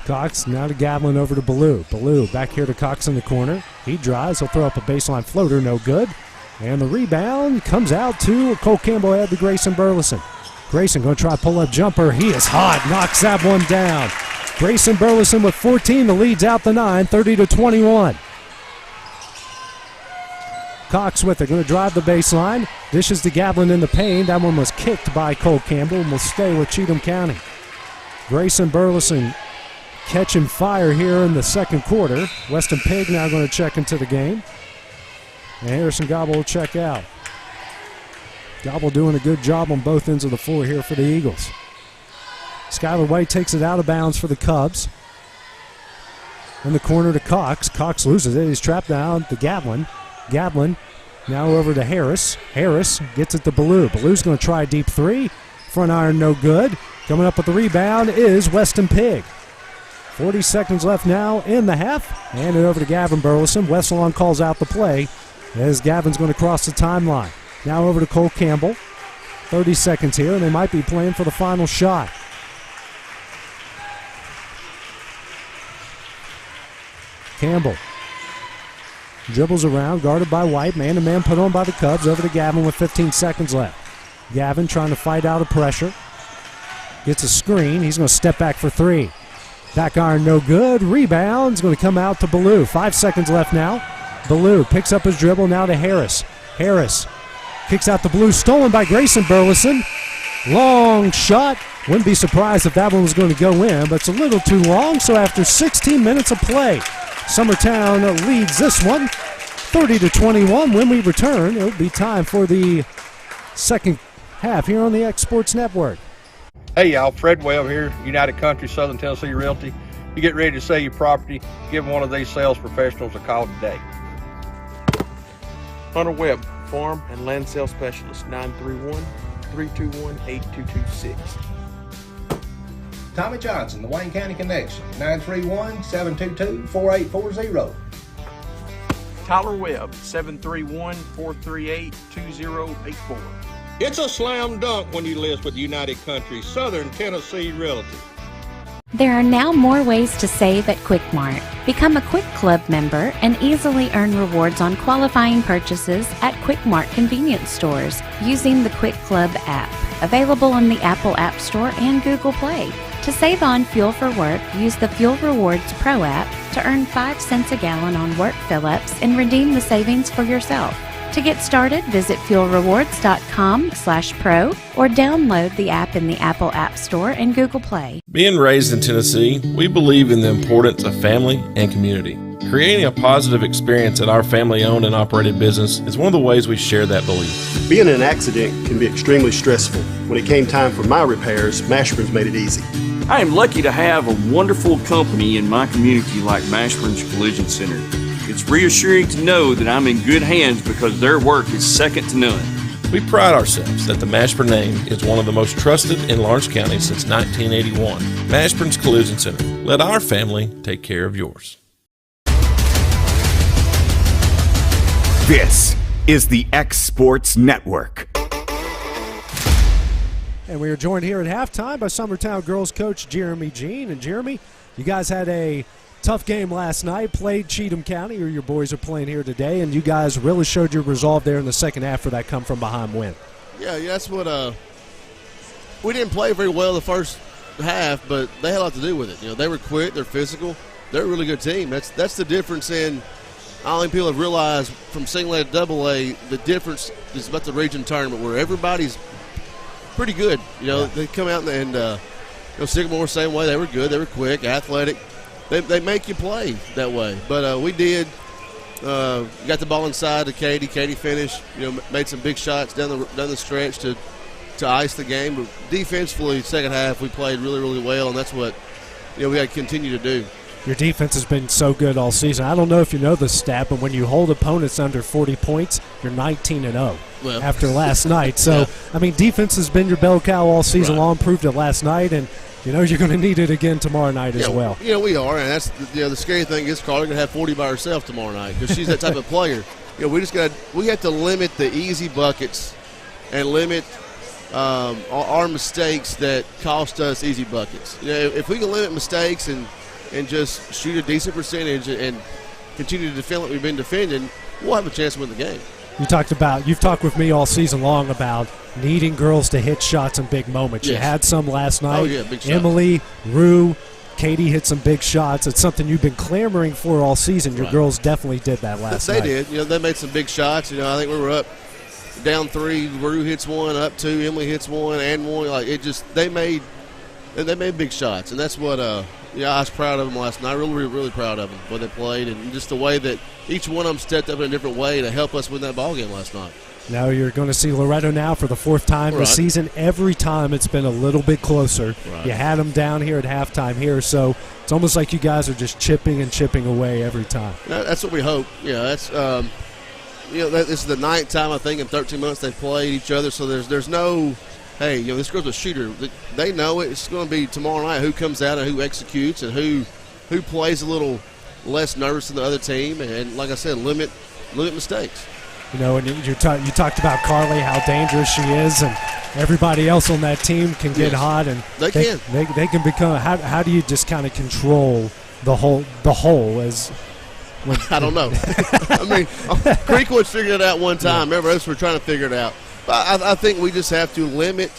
Cox now to Gavlin over to Ballou. Ballou back here to Cox in the corner. He drives. He'll throw up a baseline floater. No good. And the rebound comes out to Cole Campbell ahead to Grayson Burleson. Grayson going to try pull-up jumper. He is hot. Knocks that one down. Grayson Burleson with 14. The lead's out the 9, 30-21. Cox with it. Going to drive the baseline. Dishes to Gatlin in the paint. That one was kicked by Cole Campbell and will stay with Cheatham County. Grayson Burleson catching fire here in the second quarter. Weston Pigg now going to check into the game. And Harrison Gobble will check out. Gobble doing a good job on both ends of the floor here for the Eagles. Skylar White takes it out of bounds for the Cubs. In the corner to Cox. Cox loses it. He's trapped down to Gatlin. Gatlin now over to Harris. Harris gets it to Ballou. Ballou's going to try a deep three. Front iron no good. Coming up with the rebound is Weston Pigg. 40 seconds left now in the half. Hand it over to Gavin Burleson. Wessalon calls out the play as Gavin's going to cross the timeline. Now over to Cole Campbell. 30 seconds here, and they might be playing for the final shot. Campbell dribbles around, guarded by White. Man-to-man put on by the Cubs. Over to Gavin with 15 seconds left. Gavin trying to fight out of pressure. Gets a screen. He's going to step back for three. Back iron no good. Rebound's going to come out to Ballou. 5 seconds left now. Ballou picks up his dribble now to Harris. Harris kicks out the Ballou. Stolen by Grayson Burleson. Long shot. Wouldn't be surprised if that one was going to go in, but it's a little too long. So after 16 minutes of play, Summertown leads this one 30-21. When we return, it'll be time for the second half here on the xSports Network. Hey y'all, Fred Webb here, United Country Southern Tennessee Realty. You get ready to sell your property, give one of these sales professionals a call today. Hunter Webb, Farm and Land Sales Specialist, 931-321-8226. Tommy Johnson, the Wayne County Connection, 931-722-4840. Tyler Webb, 731-438-2084. It's a slam dunk when you list with United Country Southern Tennessee Realty. There are now more ways to save at QuickMart. Become a Quick Club member and easily earn rewards on qualifying purchases at QuickMart convenience stores using the Quick Club app, available on the Apple App Store and Google Play. To save on fuel for work, use the Fuel Rewards Pro app to earn 5 cents a gallon on work fill-ups and redeem the savings for yourself. To get started, visit fuelrewards.com/pro or download the app in the Apple App Store and Google Play. Being raised in Tennessee, we believe in the importance of family and community. Creating a positive experience at our family-owned and operated business is one of the ways we share that belief. Being in an accident can be extremely stressful. When it came time for my repairs, Mashburn's made it easy. I am lucky to have a wonderful company in my community like Mashburn's Collision Center. It's reassuring to know that I'm in good hands because their work is second to none. We pride ourselves that the Mashburn name is one of the most trusted in Lawrence County since 1981. Mashburn's Collision Center. Let our family take care of yours. This is the xSports Network. And we are joined here at halftime by Summertown girls coach Jeremy Jean. And Jeremy, you guys had a tough game last night, played Cheatham County, or your boys are playing here today, and you guys really showed your resolve there in the second half for that come-from-behind win. Yeah, that's what we didn't play very well the first half, but they had a lot to do with it. You know, they were quick, they're physical, they're a really good team. That's the difference in – I don't think people have realized from single A to double A, the difference is about the region tournament where everybody's pretty good. You know, they come out and Sycamore same way. They were good. They were quick, athletic. They make you play that way. But we did. Got the ball inside to Katie. Katie finished. You know, made some big shots down the stretch to ice the game. But defensively, second half we played really, really well, and that's what we got to continue to do. Your defense has been so good all season. I don't know if you know this stat, but when you hold opponents under 40 points, you're 19-0 after last night. So, I mean, defense has been your bell cow all season long, proved it last night, and, you're going to need it again tomorrow night as well. We are, and that's the scary thing is Carly going to have 40 by herself tomorrow night because she's that type of player. We have to limit the easy buckets and limit our mistakes that cost us easy buckets. If we can limit mistakes and just shoot a decent percentage and continue to defend like we've been defending, we'll have a chance to win the game. You've talked with me all season long about needing girls to hit shots in big moments. Yes. You had some last night. Oh, yeah, big shots. Emily, Rue, Katie hit some big shots. It's something you've been clamoring for all season. Your girls definitely did that last night. They did. They made some big shots. I think we were up down 3. Rue hits 1, up 2. Emily hits 1, and 1. They made big shots, and that's what. I was proud of them last night. Really, really proud of them, what they played, and just the way that each one of them stepped up in a different way to help us win that ball game last night. Now you're going to see Loretto now for the 4th time this season. Every time it's been a little bit closer. Right. You had them down here at halftime here, so it's almost like you guys are just chipping away every time. That's what we hope. That's this is the 9th time I think in 13 months they've played each other. So there's no, hey, this girl's a shooter. They know it. It's going to be tomorrow night who comes out and who executes and who plays a little less nervous than the other team. And like I said, limit mistakes. And you talked about Carly, how dangerous she is, and everybody else on that team can get hot, and they can become. How do you just kind of control the whole as? When, I don't know. I mean, Creekwood figured it out one time. Remember, us were trying to figure it out. But I think we just have to limit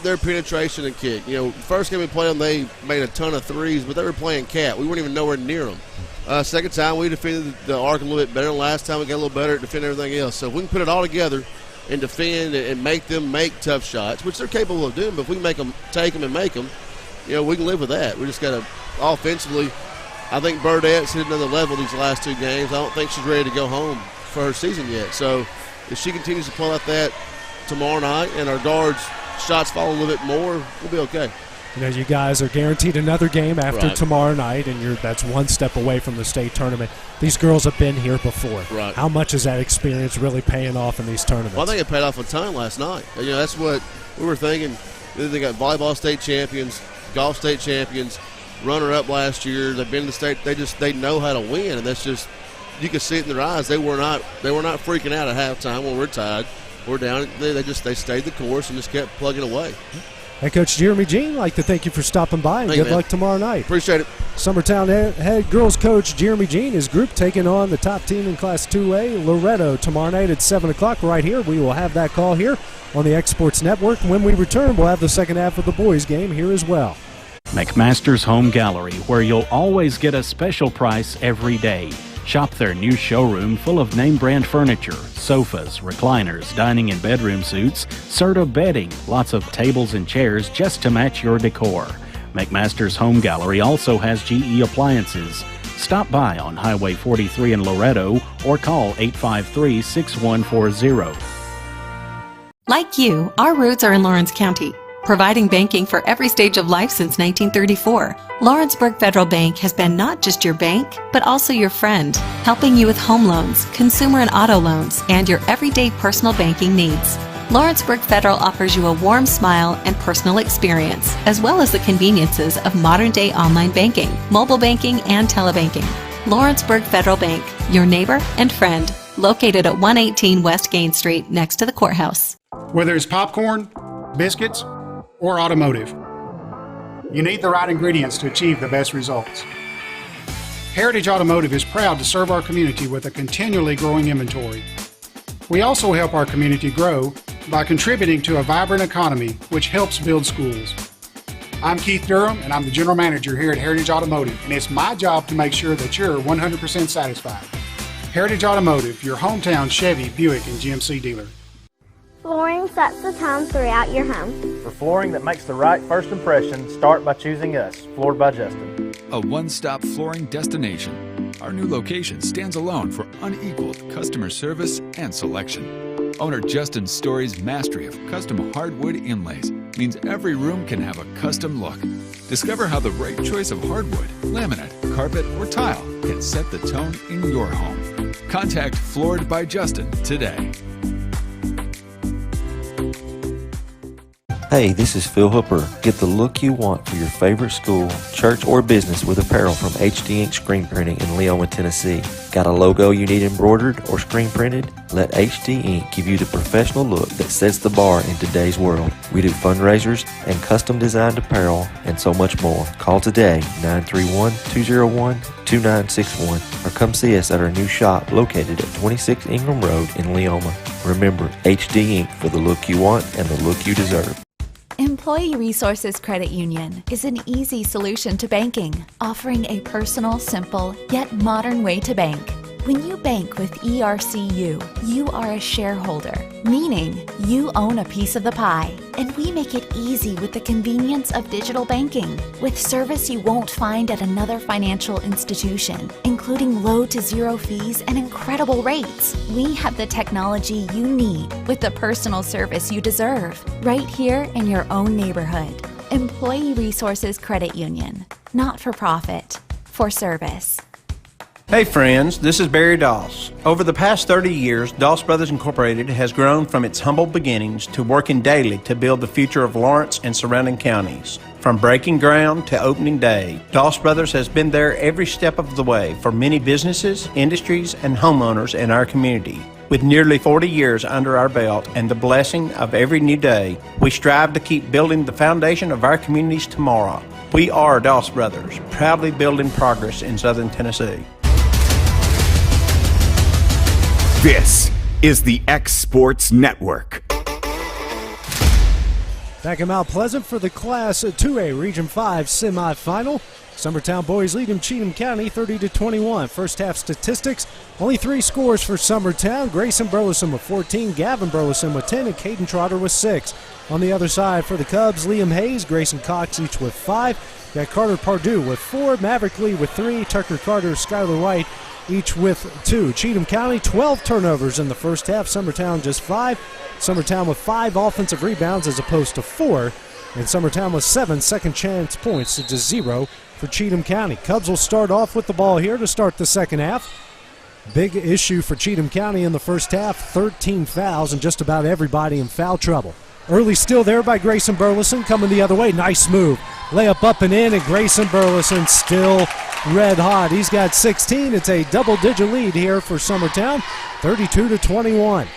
their penetration and kick. First game we played them, they made a ton of threes, but they were playing cat. We weren't even nowhere near them. Second time, we defended the arc a little bit better than last time. We got a little better at defending everything else. So if we can put it all together and defend and make them make tough shots, which they're capable of doing, but if we can make them take them and make them, we can live with that. We just got to offensively. I think Burdett's hit another level these last 2 games. I don't think she's ready to go home for her season yet. So if she continues to play like that tomorrow night and our guards' shots fall a little bit more, we'll be okay. You guys are guaranteed another game after tomorrow night, and that's one step away from the state tournament. These girls have been here before. Right. How much is that experience really paying off in these tournaments? Well, I think it paid off a ton last night. That's what we were thinking. They got volleyball state champions, golf state champions, runner-up last year. They've been to the state. They know how to win, and that's just you can see it in their eyes. They were not freaking out at halftime when we're tied. We're down. They stayed the course and just kept plugging away. Hey, Coach Jeremy Jean, I'd like to thank you for stopping by, and good luck tomorrow night. Appreciate it. Summertown head girls coach Jeremy Jean, his group taking on the top team in Class 2A, Loretto, tomorrow night at 7 o'clock right here. We will have that call here on the xSports Network. When we return, we'll have the second half of the boys' game here as well. McMaster's Home Gallery, where you'll always get a special price every day. Shop their new showroom full of name-brand furniture, sofas, recliners, dining and bedroom suites, Serta bedding, lots of tables and chairs just to match your decor. McMaster's Home Gallery also has GE appliances. Stop by on Highway 43 in Loretto or call 853-6140. Like you, our roots are in Lawrence County, providing banking for every stage of life since 1934. Lawrenceburg Federal Bank has been not just your bank, but also your friend, helping you with home loans, consumer and auto loans, and your everyday personal banking needs. Lawrenceburg Federal offers you a warm smile and personal experience, as well as the conveniences of modern-day online banking, mobile banking, and telebanking. Lawrenceburg Federal Bank, your neighbor and friend, located at 118 West Gain Street, next to the courthouse. Whether it's popcorn, biscuits, or automotive, you need the right ingredients to achieve the best results. Heritage Automotive is proud to serve our community with a continually growing inventory. We also help our community grow by contributing to a vibrant economy, which helps build schools. I'm Keith Durham, and I'm the General Manager here at Heritage Automotive, and it's my job to make sure that you're 100% satisfied. Heritage Automotive, your hometown Chevy, Buick, and GMC dealer. Flooring sets the tone throughout your home. For flooring that makes the right first impression, start by choosing us, Floored by Justin. A one-stop flooring destination. Our new location stands alone for unequaled customer service and selection. Owner Justin Story's mastery of custom hardwood inlays means every room can have a custom look. Discover how the right choice of hardwood, laminate, carpet, or tile can set the tone in your home. Contact Floored by Justin today. Hey, this is Phil Hooper. Get the look you want for your favorite school, church, or business with apparel from HD Ink Screen Printing in Leona, Tennessee. Got a logo you need embroidered or screen printed? Let HD Ink give you the professional look that sets the bar in today's world. We do fundraisers and custom designed apparel and so much more. Call today 931-201-2961 or come see us at our new shop located at 26 Ingram Road in Leoma. Remember, HD Ink for the look you want and the look you deserve. Employee Resources Credit Union is an easy solution to banking, offering a personal, simple, yet modern way to bank. When you bank with ERCU, you are a shareholder, meaning you own a piece of the pie. And we make it easy with the convenience of digital banking, with service you won't find at another financial institution, including low to zero fees and incredible rates. We have the technology you need with the personal service you deserve, right here in your own neighborhood. Employee Resources Credit Union, not for profit, for service. Hey friends, this is Barry Doss. Over the past 30 years, Doss Brothers Incorporated has grown from its humble beginnings to working daily to build the future of Lawrence and surrounding counties. From breaking ground to opening day, Doss Brothers has been there every step of the way for many businesses, industries, and homeowners in our community. With nearly 40 years under our belt and the blessing of every new day, we strive to keep building the foundation of our community's tomorrow. We are Doss Brothers, proudly building progress in Southern Tennessee. This is the xSports Network. Back in Mount Pleasant for the Class 2A Region 5 semifinal. Summertown boys lead in Cheatham County 30-21. First half statistics, only 3 scores for Summertown. Grayson Burleson with 14, Gavin Burleson with 10, and Caden Trotter with 6. On the other side for the Cubs, Liam Hayes, Grayson Cox each with 5. Got Carter Pardue with 4, Maverick Lee with 3, Tucker Carter, Skylar White each with 2. Cheatham County, 12 turnovers in the first half. Summertown just 5. Summertown with 5 offensive rebounds as opposed to 4. And Summertown with 7 second chance points to just 0 for Cheatham County. Cubs will start off with the ball here to start the second half. Big issue for Cheatham County in the first half, 13 fouls and just about everybody in foul trouble. Early steal there by Grayson Burleson, coming the other way. Nice move. Layup up and in, and Grayson Burleson still red hot. He's got 16. It's a double-digit lead here for Summertown, 32-21.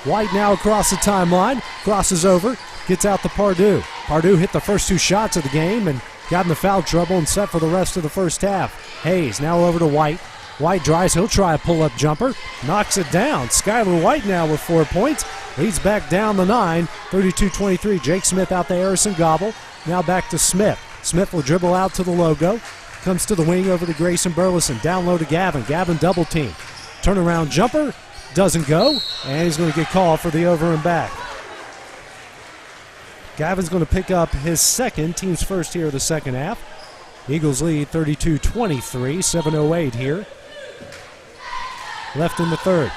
White now across the timeline, crosses over, gets out to Pardue. Pardue hit the first 2 shots of the game and got into foul trouble and set for the rest of the first half. Hayes now over to White. White drives, he'll try a pull-up jumper, knocks it down. Skylar White now with 4 points, leads back down the 9, 32-23. Jake Smith out to Harrison Gobble, now back to Smith. Smith will dribble out to the logo, comes to the wing over to Grayson Burleson, down low to Gavin. Gavin double team, turnaround jumper, doesn't go, and he's going to get called for the over and back. Gavin's going to pick up his second, team's first here of the second half. Eagles lead 32-23, 7:08 here. Left in the third.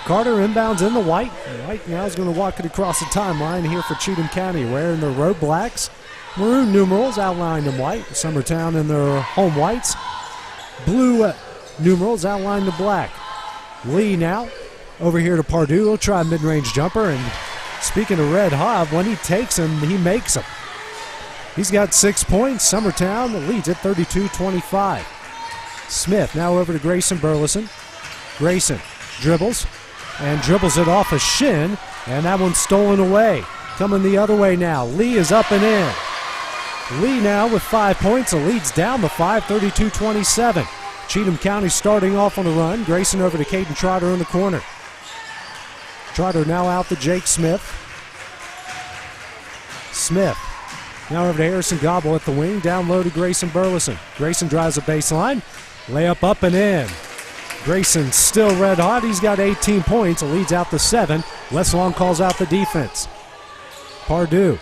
Carter inbounds in the White. White now is going to walk it across the timeline here for Cheatham County, wearing their road blacks. Maroon numerals outlined in white. Summertown in their home whites. Blue numerals outlined in black. Lee now over here to Pardue. He'll try a mid-range jumper, and speaking of red hot, when he takes him, he makes him. He's got 6 points. Summertown leads at 32-25. Smith now over to Grayson Burleson. Grayson dribbles and dribbles it off a shin, and that one's stolen away. Coming the other way now. Lee is up and in. Lee now with 5 points. The lead's down to 5, 32-27. Cheatham County starting off on the run. Grayson over to Caden Trotter in the corner. Trotter now out to Jake Smith. Smith now over to Harrison Gobble at the wing. Down low to Grayson Burleson. Grayson drives the baseline. Layup up and in. Grayson still red hot. He's got 18 points. It leads out to 7. Wes Long calls out the defense. Pardue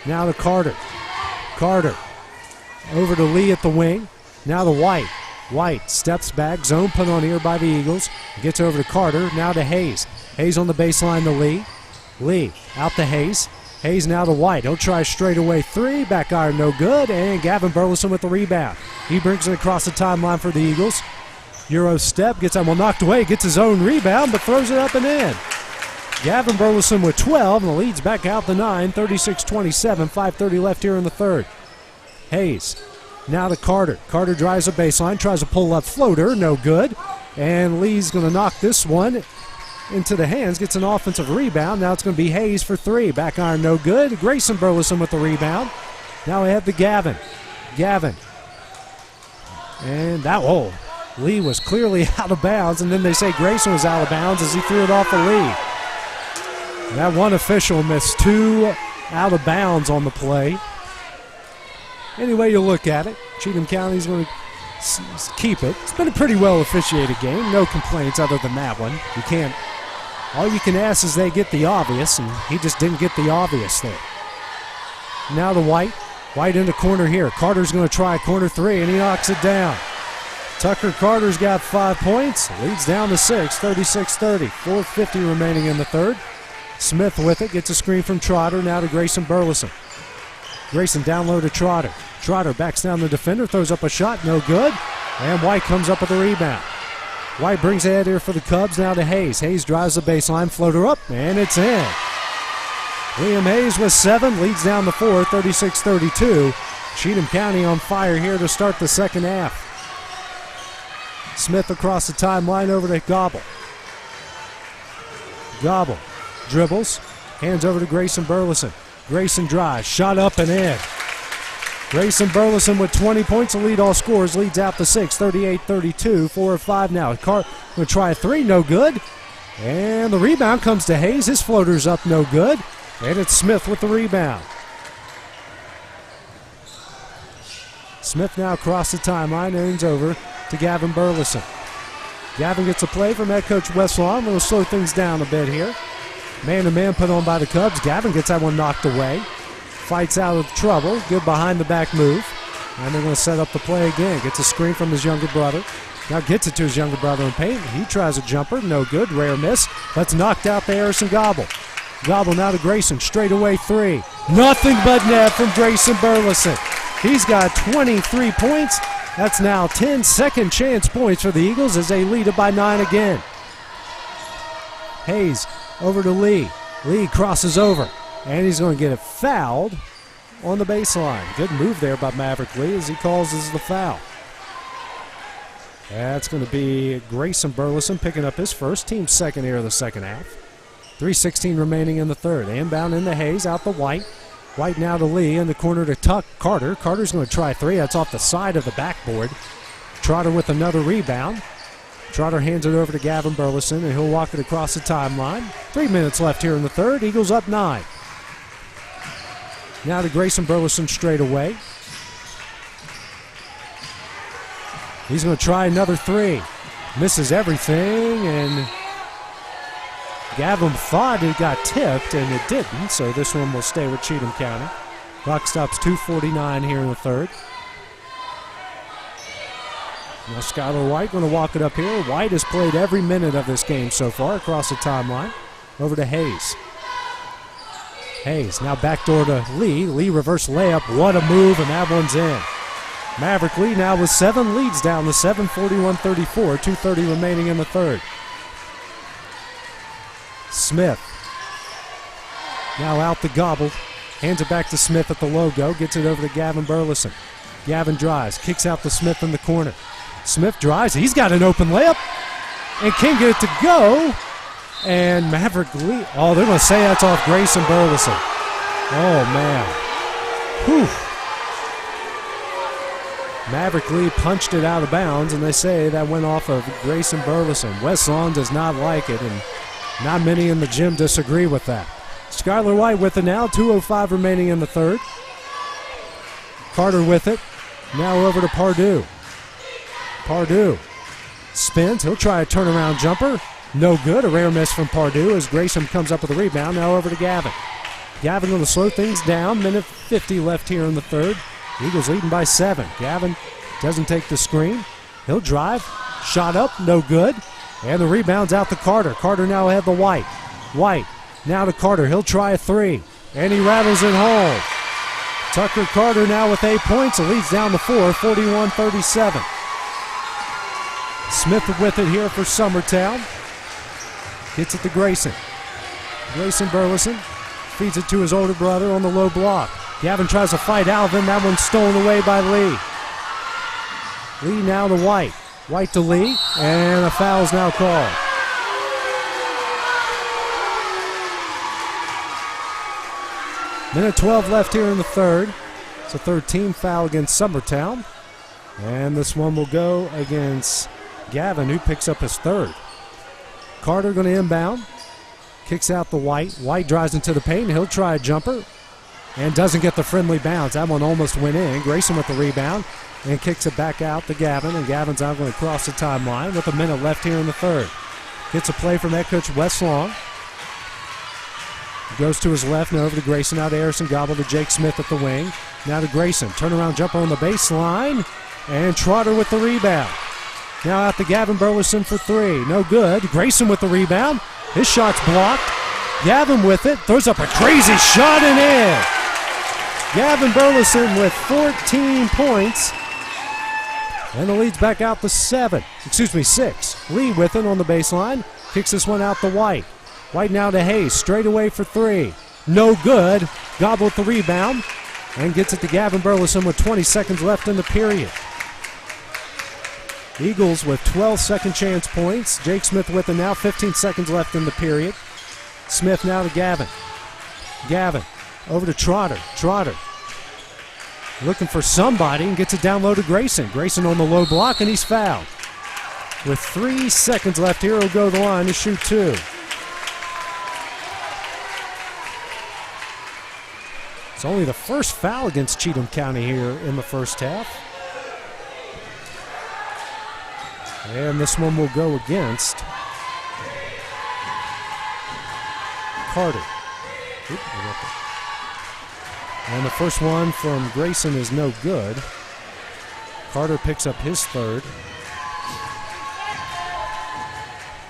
now to Carter. Carter over to Lee at the wing. Now to White. White steps back. Zone put on here by the Eagles. Gets over to Carter. Now to Hayes. Hayes on the baseline to Lee. Lee out to Hayes. Hayes now to White. He'll try straightaway 3. Back iron no good. And Gavin Burleson with the rebound. He brings it across the timeline for the Eagles. Euro step. Gets that one knocked away. Gets his own rebound, but throws it up and in. Gavin Burleson with 12. And the lead's back out to 9. 36-27. 5:30 left here in the third. Hayes Now to Carter. Carter drives a baseline, tries a pull-up floater, no good. And Lee's going to knock this one into the hands, gets an offensive rebound. Now it's going to be Hayes for three. Back iron, no good. Grayson Burleson with the rebound. Now we have to Gavin. Gavin. And that, Lee was clearly out of bounds, and then they say Grayson was out of bounds as he threw it off of Lee. That one official missed two out of bounds on the play. Any way you look at it, Cheatham County's going to keep it. It's been a pretty well officiated game. No complaints other than that one. All you can ask is they get the obvious, and he just didn't get the obvious there. Now to White. White in the corner here. Carter's going to try corner three, and he knocks it down. Tucker Carter's got 5 points. Leads down to 6, 36-30. 4:50 remaining in the third. Smith with it. Gets a screen from Trotter. Now to Grayson Burleson. Grayson down low to Trotter. Trotter backs down the defender. Throws up a shot. No good. And White comes up with a rebound. White brings it here for the Cubs. Now to Hayes. Hayes drives the baseline. Floater up. And it's in. Liam Hayes with 7. Leads down to 4. 36-32. Cheatham County on fire here to start the second half. Smith across the timeline over to Gobble. Gobble dribbles, hands over to Grayson Burleson. Grayson drives, shot up and in. Grayson Burleson with 20 points to lead all scorers, leads out to 6, 38-32, 4 of 5 now. Going to try a three, no good. And the rebound comes to Hayes. His floater's up, no good. And it's Smith with the rebound. Smith now across the timeline, ends over to Gavin Burleson. Gavin gets a play from head coach Wes Long. We'll slow things down a bit here. Man-to-man put on by the Cubs. Gavin gets that one knocked away. Fights out of trouble. Good behind-the-back move. And they're going to set up the play again. Gets a screen from his younger brother. Now gets it to his younger brother in paint. He tries a jumper. No good. Rare miss. That's knocked out to Harrison Gobble. Gobble now to Grayson. Straightaway three. Nothing but net from Grayson Burleson. He's got 23 points. That's now 10 second chance points for the Eagles as they lead it by 9 again. Hayes over to Lee. Lee crosses over, and he's going to get it fouled on the baseline. Good move there by Maverick Lee as he causes the foul. That's going to be Grayson Burleson picking up his first, team second here of the second half. 3:16 remaining in the third. Inbound into Hayes, out to White. White now to Lee in the corner to Tuck Carter. Carter's going to try three. That's off the side of the backboard. Trotter with another rebound. Trotter hands it over to Gavin Burleson, and he'll walk it across the timeline. 3 minutes left here in the third. Eagles up 9. Now to Grayson Burleson straight away. He's going to try another three. Misses everything, and Gavin thought it got tipped, and it didn't, so this one will stay with Cheatham County. Clock stops 2:49 here in the third. Now Skylar White going to walk it up here. White has played every minute of this game so far across the timeline. Over to Hayes. Hayes now backdoor to Lee. Lee reverse layup. What a move, and that one's in. Maverick Lee now with 7, leads down to 7, 41-34. 2:30 remaining in the third. Smith now out the Gobble. Hands it back to Smith at the logo. Gets it over to Gavin Burleson. Gavin drives. Kicks out to Smith in the corner. Smith drives. He's got an open layup and can't get it to go. And Maverick Lee. Oh, they're going to say that's off Grayson Burleson. Oh, man. Whew. Maverick Lee punched it out of bounds, and they say that went off of Grayson Burleson. Wes Long does not like it, and not many in the gym disagree with that. Skylar White with it now. 2:05 remaining in the third. Carter with it. Now over to Pardue. Pardue spins. He'll try a turnaround jumper. No good. A rare miss from Pardue as Grayson comes up with a rebound. Now over to Gavin. Gavin going to slow things down. Minute 50 left here in the third. Eagles leading by 7. Gavin doesn't take the screen. He'll drive. Shot up. No good. And the rebound's out to Carter. Carter now ahead to White. White now to Carter. He'll try a three. And he rattles it home. Tucker Carter now with 8 points. It leads down to 4, 41-37. Smith with it here for Summertown. Gets it to Grayson. Grayson Burleson feeds it to his older brother on the low block. Gavin tries to fight Alvin. That one's stolen away by Lee. Lee now to White. White to Lee, and a foul is now called. Minute 12 left here in the third. It's a third team foul against Summertown. And this one will go against Gavin, who picks up his third. Carter going to inbound. Kicks out the White. White drives into the paint. He'll try a jumper and doesn't get the friendly bounce. That one almost went in. Grayson with the rebound and kicks it back out to Gavin. And Gavin's now going to cross the timeline with a minute left here in the third. Gets a play from head coach Wes Long. Goes to his left, now over to Grayson. Now to Harrison Gobble to Jake Smith at the wing. Now to Grayson. Turnaround jumper on the baseline. And Trotter with the rebound. Now out to Gavin Burleson for three. No good. Grayson with the rebound. His shot's blocked. Gavin with it. Throws up a crazy shot and in. Gavin Burleson with 14 points. And the lead's back out to 6. Lee with it on the baseline. Kicks this one out to White. White now to Hayes. Straight away for three. No good. Gobble with the rebound. And gets it to Gavin Burleson with 20 seconds left in the period. Eagles with 12 second chance points. Jake Smith with it now. 15 seconds left in the period. Smith now to Gavin. Gavin over to Trotter. Trotter looking for somebody and gets it down low to Grayson. Grayson on the low block and he's fouled. With 3 seconds left here, he'll go to the line to shoot two. It's only the first foul against Cheatham County here in the first half. And this one will go against Carter. And the first one from Grayson is no good. Carter picks up his third.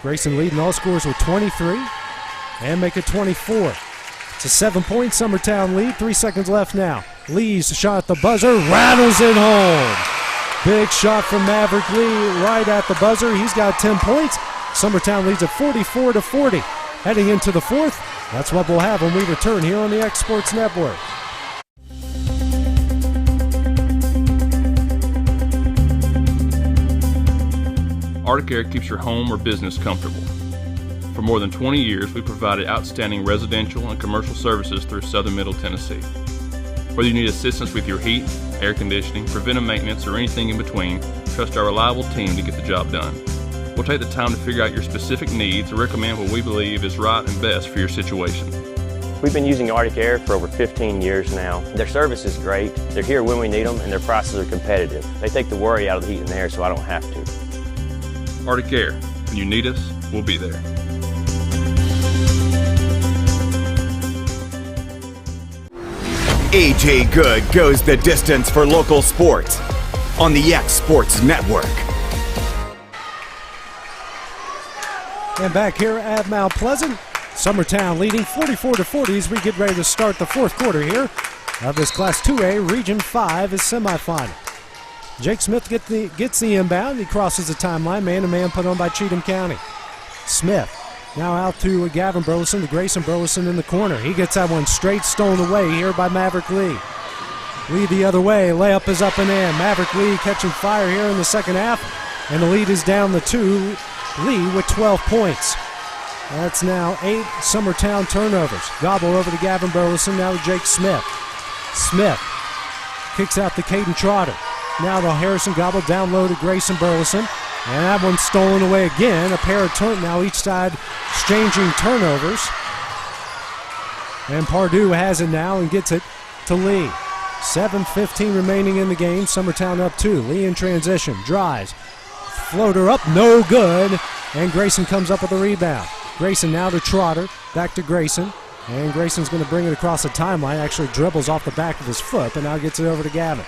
Grayson leading all scorers with 23 and make it 24. It's a 7-point Summertown lead. 3 seconds left now. Lee's shot at the buzzer, rattles it home. Big shot from Maverick Lee right at the buzzer. He's got 10 points. Summertown leads at 44-40. Heading into the fourth, that's what we'll have when we return here on the xSports Network. Arctic Air keeps your home or business comfortable. For more than 20 years, we provided outstanding residential and commercial services through southern Middle Tennessee. Whether you need assistance with your heat, air conditioning, preventive maintenance, or anything in between, trust our reliable team to get the job done. We'll take the time to figure out your specific needs and recommend what we believe is right and best for your situation. We've been using Arctic Air for over 15 years now. Their service is great, they're here when we need them, and their prices are competitive. They take the worry out of the heat and air so I don't have to. Arctic Air, when you need us, we'll be there. AJ Good goes the distance for local sports on the xSports Network. And back here at Mount Pleasant, Summertown leading 44-40 as we get ready to start the fourth quarter here of this Class 2A Region 5 semifinal. Jake Smith gets the inbound. He crosses the timeline. Man-to-man put on by Cheatham County. Smith now out to Gavin Burleson, to Grayson Burleson in the corner. He gets that one straight stolen away here by Maverick Lee. Lee the other way. Layup is up and in. Maverick Lee catching fire here in the second half. And the lead is down to 2. Lee with 12 points. That's now 8 Summertown turnovers. Gobble over to Gavin Burleson. Now to Jake Smith. Smith kicks out to Caden Trotter. Now to Harrison Gobble, down low to Grayson Burleson. And that one's stolen away again. A pair of now each side exchanging turnovers. And Pardue has it now and gets it to Lee. 7:15 remaining in the game. Summertown up 2. Lee in transition. Drives. Floater up. No good. And Grayson comes up with a rebound. Grayson now to Trotter. Back to Grayson. And Grayson's going to bring it across the timeline. Actually dribbles off the back of his foot, but now gets it over to Gavin.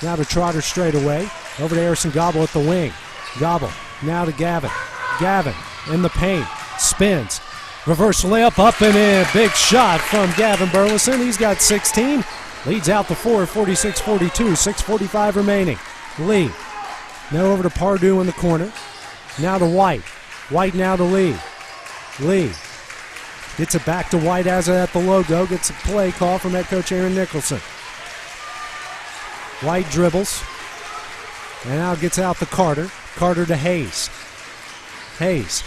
Now to Trotter straight away. Over to Harrison Gobble at the wing. Gobble now to Gavin. Gavin in the paint. Spins. Reverse layup up and in. Big shot from Gavin Burleson. He's got 16. Leads out to 4, 46-42. 6:45 remaining. Lee. Now over to Pardue in the corner. Now to White. White now to Lee. Lee gets it back to White as at the logo. Gets a play call from head coach Aaron Nicholson. White dribbles. And now gets out to Carter. Carter to Hayes. Hayes.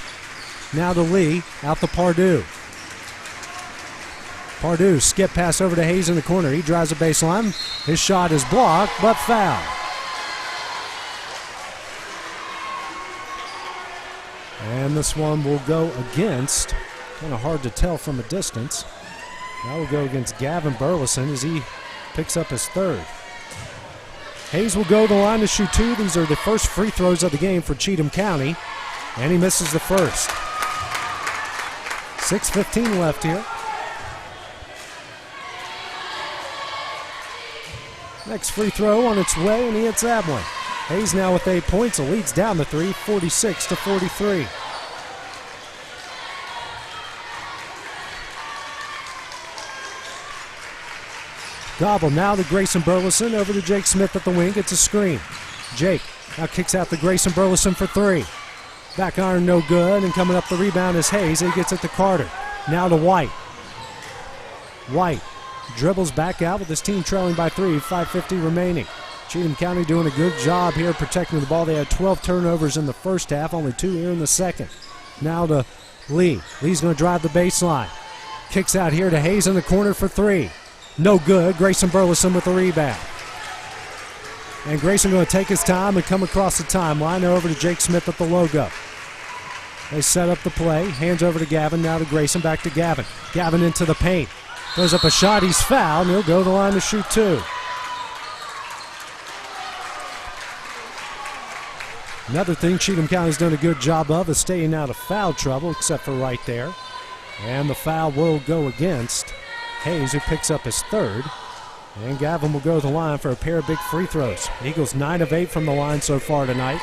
Now to Lee. Out to Pardue. Pardue, skip pass over to Hayes in the corner. He drives the baseline. His shot is blocked, but foul. And this one will go against, kind of hard to tell from a distance. That will go against Gavin Burleson as he picks up his third. Hayes will go to the line to shoot two. These are the first free throws of the game for Cheatham County. And he misses the first. 6:15 left here. Next free throw on its way, and he hits that one. Hayes now with 8 points. The lead's down to 3, 46-43. Gobble now to Grayson Burleson, over to Jake Smith at the wing, gets a screen. Jake now kicks out to Grayson Burleson for three. Back iron no good, and coming up the rebound is Hayes. He gets it to Carter. Now to White. White dribbles back out with his team trailing by 3, 5:50 remaining. Cheatham County doing a good job here protecting the ball. They had 12 turnovers in the first half, only 2 here in the second. Now to Lee. Lee's going to drive the baseline. Kicks out here to Hayes in the corner for three. No good. Grayson Burleson with the rebound. And Grayson going to take his time and come across the timeline over to Jake Smith at the logo. They set up the play. Hands over to Gavin. Now to Grayson. Back to Gavin. Gavin into the paint. Throws up a shot. He's fouled. And he'll go to the line to shoot two. Another thing Cheatham County's done a good job of is staying out of foul trouble, except for right there. And the foul will go against Hayes, who picks up his third. And Gavin will go to the line for a pair of big free throws. Eagles 9 of 8 from the line so far tonight.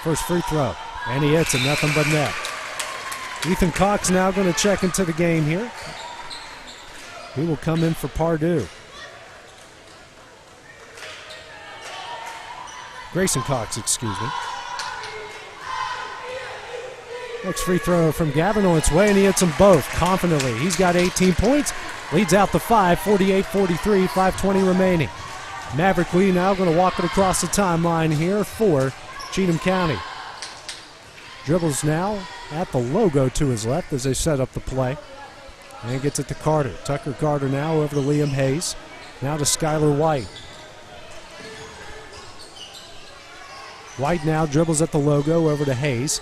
First free throw. And he hits it, nothing but net. Ethan Cox now going to check into the game here. He will come in for Pardue. Grayson Cox, excuse me. Next free throw from Gavin on its way, and he hits them both confidently. He's got 18 points, leads out to 5, 48-43, 5:20 remaining. Maverick Lee now going to walk it across the timeline here for Cheatham County. Dribbles now at the logo to his left as they set up the play. And gets it to Carter. Tucker Carter now over to Liam Hayes. Now to Skylar White. White now dribbles at the logo over to Hayes.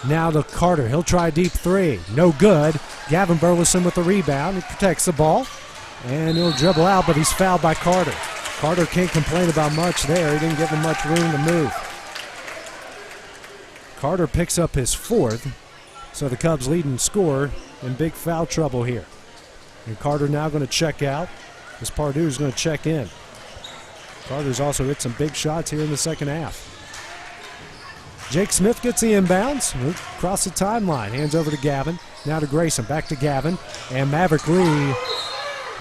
Now to Carter. He'll try a deep three. No good. Gavin Burleson with the rebound. He protects the ball. And he'll dribble out, but he's fouled by Carter. Carter can't complain about much there. He didn't give him much room to move. Carter picks up his fourth. So the Cubs lead in score in big foul trouble here. And Carter now going to check out as Pardue's going to check in. Carter's also hit some big shots here in the second half. Jake Smith gets the inbounds, across the timeline, hands over to Gavin, now to Grayson, back to Gavin, and Maverick Lee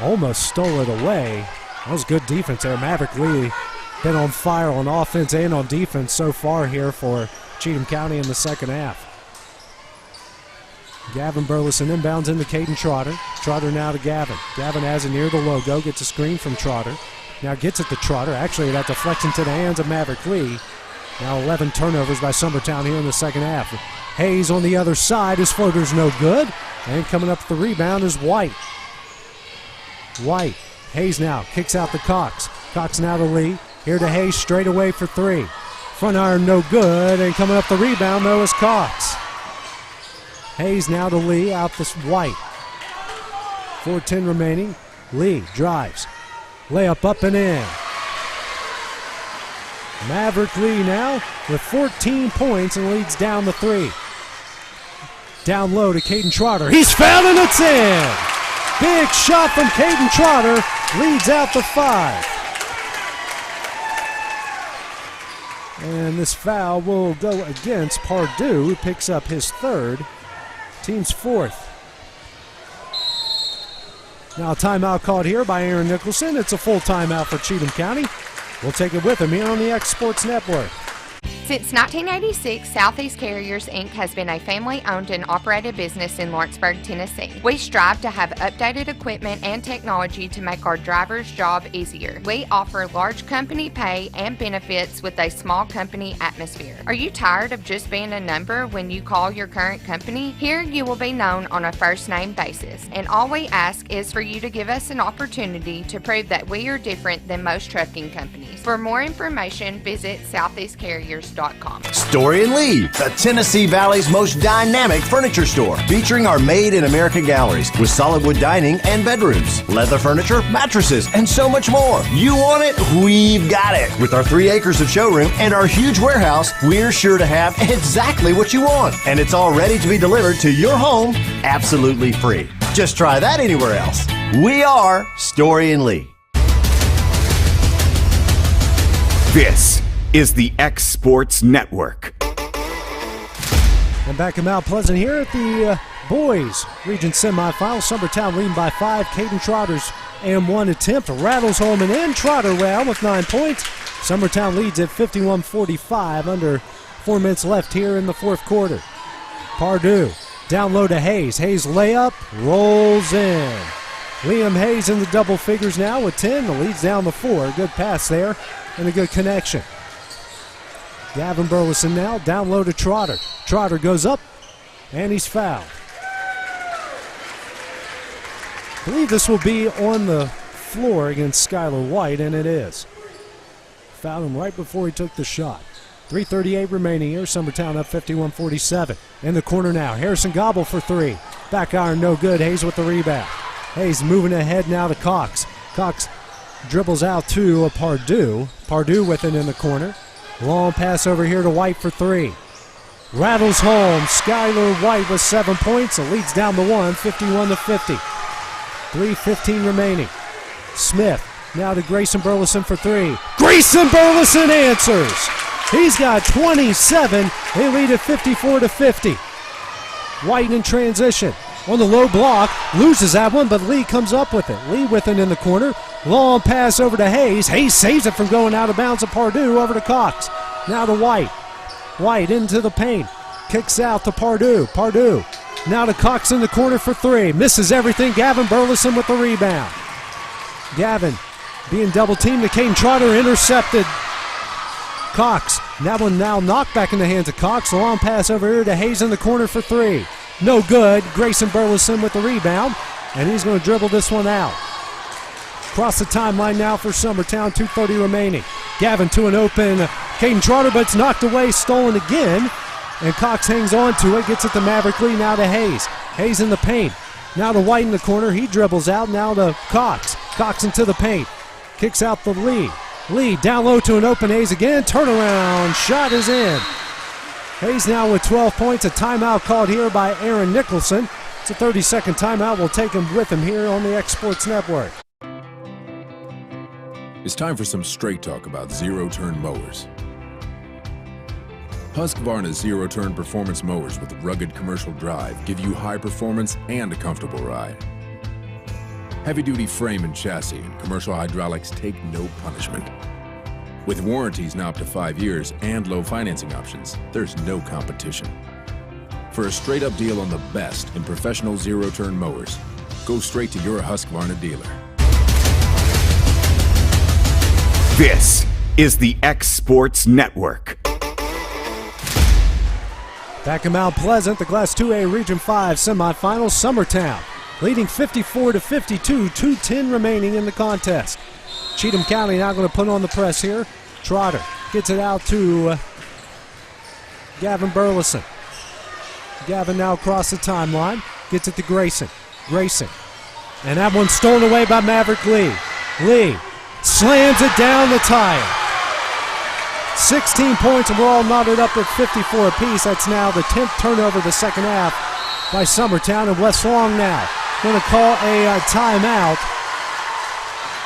almost stole it away. That was good defense there. Maverick Lee been on fire on offense and on defense so far here for Cheatham County in the second half. Gavin Burleson inbounds into Caden Trotter. Trotter now to Gavin. Gavin has it near the logo, gets a screen from Trotter. Now gets it to Trotter. Actually, that deflects into the hands of Maverick Lee. Now 11 turnovers by Summertown here in the second half. Hayes on the other side. His floater's no good. And coming up the rebound is White. White. Hayes now kicks out to Cox. Cox now to Lee. Here to Hayes straight away for three. Front iron no good. And coming up the rebound, though, is Cox. Hayes now to Lee. Out to White. 4:10 remaining. Lee drives. Layup up and in. Maverick Lee now with 14 points and leads down to 3. Down low to Caden Trotter. He's fouled and it's in. Big shot from Caden Trotter. Leads out to 5. And this foul will go against Pardue, who picks up his third. Team's fourth. Now a timeout called here by Aaron Nicholson. It's a full timeout for Cheatham County. We'll take it with him here on the xSports Network. Since 1986, Southeast Carriers, Inc. has been a family-owned and operated business in Lawrenceburg, Tennessee. We strive to have updated equipment and technology to make our drivers' job easier. We offer large company pay and benefits with a small company atmosphere. Are you tired of just being a number when you call your current company? Here you will be known on a first-name basis, and all we ask is for you to give us an opportunity to prove that we are different than most trucking companies. For more information, visit southeastcarriers.com. Story and Lee, the Tennessee Valley's most dynamic furniture store, featuring our Made in America galleries with solid wood dining and bedrooms, leather furniture, mattresses, and so much more. You want it? We've got it. With our 3 acres of showroom and our huge warehouse, we're sure to have exactly what you want. And it's all ready to be delivered to your home absolutely free. Just try that anywhere else. We are Story and Lee. This is the xSports Network. And back in Mount Pleasant here at the boys region semifinal. Summertown leading by 5. Caden Trotter's AM1 attempt rattles home and in. Trotter round with 9 points. Summertown leads at 51-45. Under 4 minutes left here in the fourth quarter. Pardue down low to Hayes. Hayes layup rolls in. Liam Hayes in the double figures now with 10. The lead's down to 4. Good pass there and a good connection. Gavin Burleson now down low to Trotter. Trotter goes up and he's fouled. I believe this will be on the floor against Skylar White, and it is. Fouled him right before he took the shot. 3:38 remaining here. Summertown up 51-47. In the corner now. Harrison Gobble for 3. Back iron no good. Hayes with the rebound. Hayes moving ahead now to Cox. Cox dribbles out to Pardue. Pardue with it in the corner. Long pass over here to White for 3. Rattles home. Skylar White with 7 points. The lead's down to 1, 51-50. 3:15 remaining. Smith now to Grayson Burleson for 3. Grayson Burleson answers. He's got 27. They lead at 54-50. White in transition. On the low block, loses that one, but Lee comes up with it. Lee with it in the corner. Long pass over to Hayes. Hayes saves it from going out of bounds of Pardue over to Cox. Now to White. White into the paint. Kicks out to Pardue. Pardue now to Cox in the corner for 3. Misses everything. Gavin Burleson with the rebound. Gavin being double teamed. The Caden Trotter intercepted Cox. That one now knocked back in the hands of Cox. Long pass over here to Hayes in the corner for 3. No good. Grayson Burleson with the rebound, and he's going to dribble this one out. Across the timeline now for Summertown, 2:30 remaining. Gavin to an open Caden Trotter, but it's knocked away, stolen again, and Cox hangs on to it, gets it to Maverick Lee, now to Hayes. Hayes in the paint. Now to White in the corner. He dribbles out, now to Cox. Cox into the paint. Kicks out to Lee. Lee down low to an open Hayes again. Turnaround shot is in. Hayes now with 12 points. A timeout called here by Aaron Nicholson. It's a 30-second timeout. We'll take him with him here on the xSports Network. It's time for some straight talk about zero-turn mowers. Husqvarna's zero-turn performance mowers with rugged commercial drive give you high performance and a comfortable ride. Heavy-duty frame and chassis and commercial hydraulics take no punishment. With warranties now up to 5 years and low financing options, there's no competition. For a straight-up deal on the best in professional zero-turn mowers, go straight to your Husqvarna dealer. This is the xSports Network. Back in Mount Pleasant, the Class 2A Region 5 semifinals, Summertown leading 54-52, 2:10 remaining in the contest. Cheatham County now going to put on the press here. Trotter gets it out to Gavin Burleson. Gavin now across the timeline, gets it to Grayson. Grayson. And that one's stolen away by Maverick Lee. Lee slams it down the tire. 16 points, and we're all knotted up at 54 apiece. That's now the 10th turnover of the second half by Summertown, and Wes Long now going to call a timeout.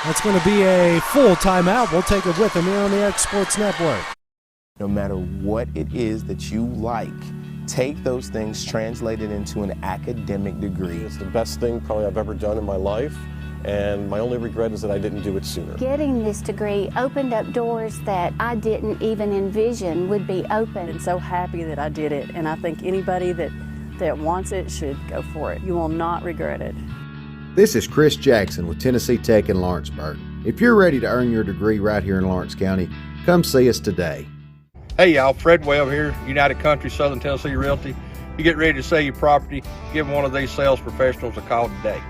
That's going to be a full timeout. We'll take it with him here on the xSports Network. No matter what it is that you like, take those things, translate it into an academic degree. It's the best thing probably I've ever done in my life, and my only regret is that I didn't do it sooner. Getting this degree opened up doors that I didn't even envision would be open. I'm so happy that I did it, and I think anybody that wants it should go for it. You will not regret it. This is Chris Jackson with Tennessee Tech in Lawrenceburg. If you're ready to earn your degree right here in Lawrence County, come see us today. Hey y'all, Fred Webb here, United Country Southern Tennessee Realty. You get ready to sell your property, give one of these sales professionals a call today.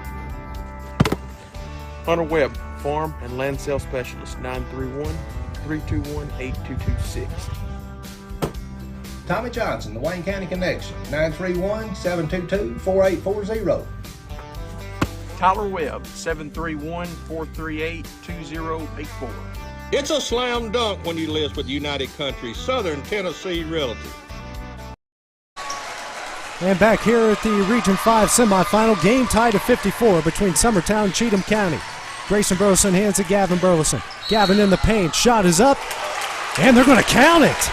Hunter Webb, Farm and Land Sales Specialist, 931-321-8226. Tommy Johnson, the Wayne County Connection, 931-722-4840. Tyler Webb, 731-438-2084. It's a slam dunk when you list with United Country Southern Tennessee Realty. And back here at the Region 5 semifinal, game tied at 54 between Summertown and Cheatham County. Grayson Burleson hands to Gavin Burleson. Gavin in the paint, shot is up, and they're going to count it.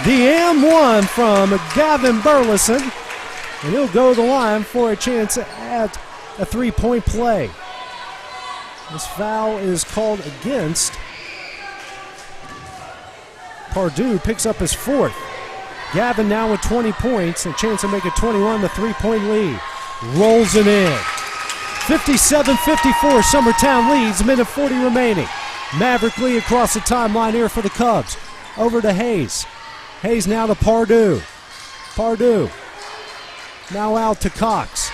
The M1 from Gavin Burleson, and he'll go to the line for a chance at a three-point play. This foul is called against. Pardue picks up his fourth. Gavin now with 20 points, a chance to make it 21, the three-point lead. Rolls it in. 57-54, Summertown leads, minute 40 remaining. Maverick Lee across the timeline here for the Cubs. Over to Hayes. Hayes now to Pardue. Pardue now out to Cox.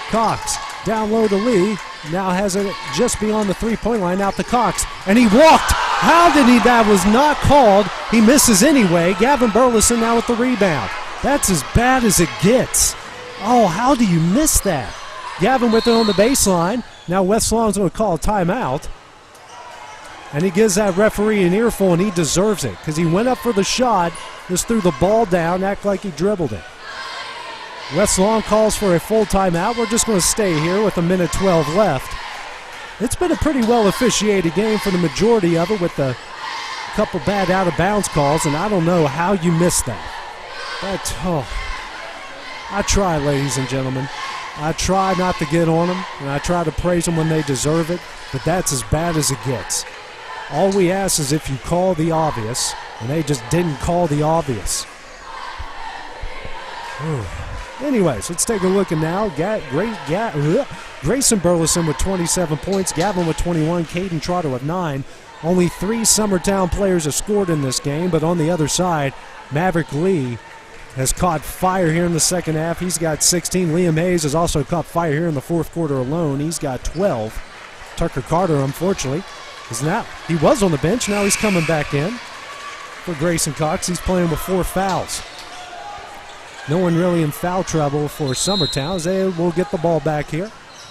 Cox down low to Lee. Now has it just beyond the three-point line, out to Cox. And he walked. How did he? That was not called. He misses anyway. Gavin Burleson now with the rebound. That's as bad as it gets. Oh, how do you miss that? Gavin with it on the baseline. Now Wes Long's going to call a timeout. And he gives that referee an earful, and he deserves it because he went up for the shot, just threw the ball down, act like he dribbled it. Wes Long calls for a full timeout. We're just going to stay here with a minute 12 left. It's been a pretty well officiated game for the majority of it, with a couple bad out-of-bounds calls, and I don't know how you missed that. I try, ladies and gentlemen. I try not to get on them, and I try to praise them when they deserve it, but that's as bad as it gets. All we ask is if you call the obvious, and they just didn't call the obvious. Anyways, let's take a look at now. Grayson Burleson with 27 points, Gavin with 21, Caden Trotter with 9. Only 3 Summertown players have scored in this game, but on the other side, Maverick Lee has caught fire here in the second half. He's got 16. Liam Hayes has also caught fire here in the fourth quarter alone. He's got 12. Tucker Carter, unfortunately, he was on the bench. Now he's coming back in for Grayson Cox. He's playing with 4 fouls. No one really in foul trouble for Summertown as they will get the ball back here.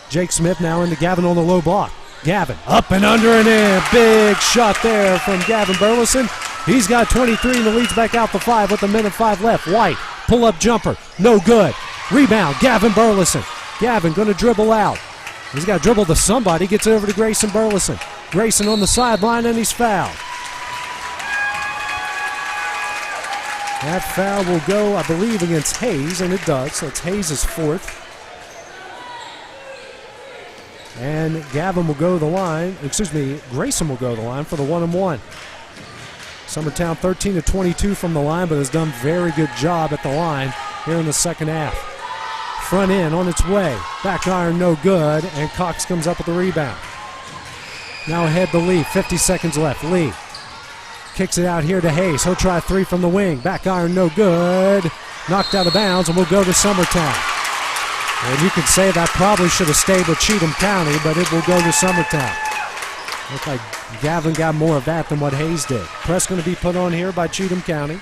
Jake Smith now into Gavin on the low block. Gavin up and under and in. Big shot there from Gavin Burleson. He's got 23 and the lead's back out to 5 with a minute 5 left. White, pull-up jumper, no good. Rebound, Gavin Burleson. Gavin going to dribble out. He's got to dribble to somebody. Gets it over to Grayson Burleson. Grayson on the sideline, and he's fouled. That foul will go, I believe, against Hayes, and it does. So it's Hayes' fourth. And Gavin will go to the line. Grayson will go to the line for the 1-and-1. Summertown 13-22 from the line, but has done a very good job at the line here in the second half. Front end on its way. Back iron, no good, and Cox comes up with the rebound. Now ahead to Lee, 50 seconds left. Lee kicks it out here to Hayes. He'll try 3 from the wing. Back iron, no good. Knocked out of bounds, and we'll go to Summertown. And you could say that probably should have stayed with Cheatham County, but it will go to Summertown. Looks like Gavin got more of that than what Hayes did. Press going to be put on here by Cheatham County.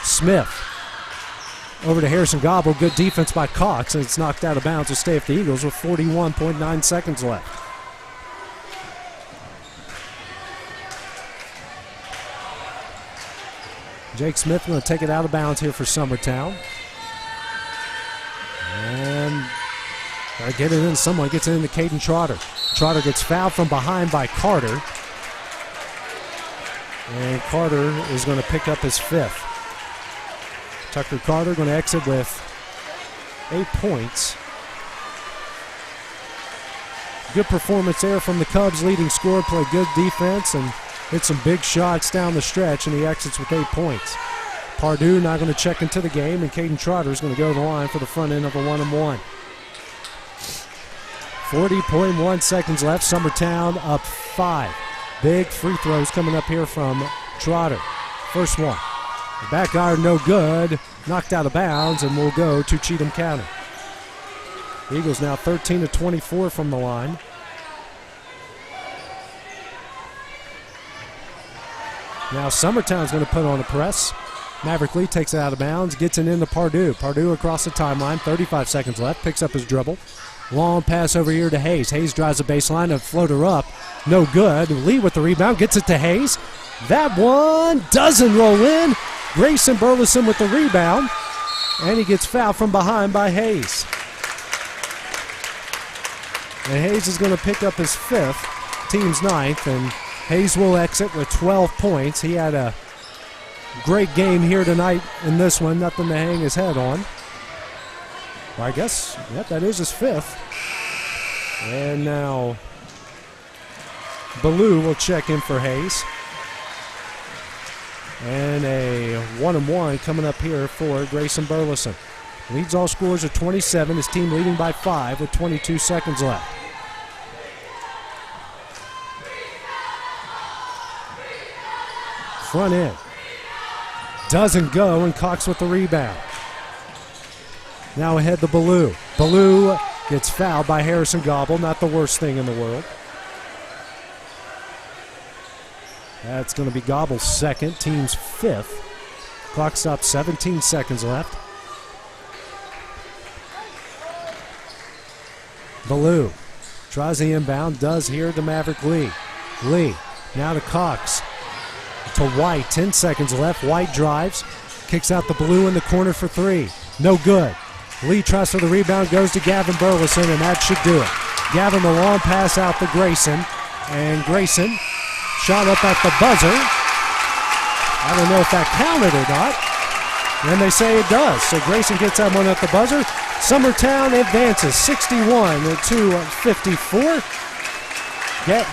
Smith over to Harrison Gobble. Good defense by Cox, and it's knocked out of bounds to stay with the Eagles with 41.9 seconds left. Jake Smith going to take it out of bounds here for Summertown. And got to get it in. Someone gets it into Caden Trotter. Trotter gets fouled from behind by Carter. And Carter is going to pick up his 5th. Tucker Carter going to exit with 8 points. Good performance there from the Cubs leading scorer. Played good defense and hit some big shots down the stretch, and he exits with 8 points. Pardue not going to check into the game, and Caden Trotter is going to go to the line for the front end of a 1-and-1. 40.1 seconds left. Summertown up 5. Big free throws coming up here from Trotter. First one. The back iron no good. Knocked out of bounds and will go to Cheatham County. Eagles now 13-24 from the line. Now Summertown's going to put on a press. Maverick Lee takes it out of bounds, gets it into Pardue. Pardue across the timeline, 35 seconds left, picks up his dribble. Long pass over here to Hayes. Hayes drives the baseline, a floater up, no good. Lee with the rebound, gets it to Hayes. That one doesn't roll in. Grayson Burleson with the rebound, and he gets fouled from behind by Hayes. And Hayes is going to pick up his 5th, team's 9th, and Hayes will exit with 12 points. He had a great game here tonight in this one, nothing to hang his head on. Well, I guess, yep, that is his 5th. And now Ballou will check in for Hayes. And a 1-and-1 coming up here for Grayson Burleson. Leads all scorers at 27. His team leading by 5 with 22 seconds left. Front end. Doesn't go, and Cox with the rebound. Now ahead to Ballou. Ballou gets fouled by Harrison Gobble. Not the worst thing in the world. That's going to be Gobble's 2nd, team's 5th. Clock stops, 17 seconds left. Ballou tries the inbound, does here to Maverick Lee. Lee now to Cox. To White, 10 seconds left. White drives, kicks out the Ballou in the corner for 3. No good. Lee tries for the rebound, goes to Gavin Burleson, and that should do it. Gavin, the long pass out to Grayson, and Grayson shot up at the buzzer. I don't know if that counted or not. And they say it does. So Grayson gets that one at the buzzer. Summertown advances 61-54.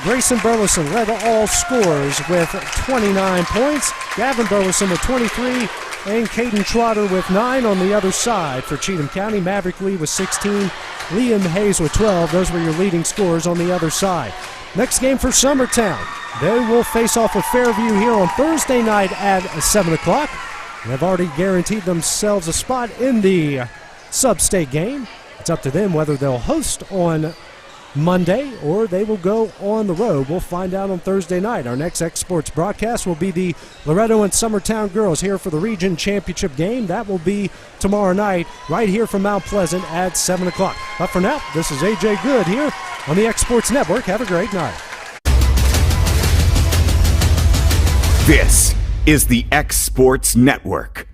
Grayson Burleson led all scorers with 29 points. Gavin Burleson with 23. And Caden Trotter with 9 on the other side for Cheatham County. Maverick Lee with 16. Liam Hayes with 12. Those were your leading scorers on the other side. Next game for Summertown. They will face off with Fairview here on Thursday night at 7 o'clock. They've already guaranteed themselves a spot in the sub-state game. It's up to them whether they'll host on Monday or they will go on the road. We'll find out on Thursday night. Our next xSports broadcast will be the Loretto and Summertown girls here for the region championship game. That will be tomorrow night right here from Mount Pleasant at 7 o'clock. But for now, this is A.J. Good here on the xSports Network. Have a great night. This is the xSports Network.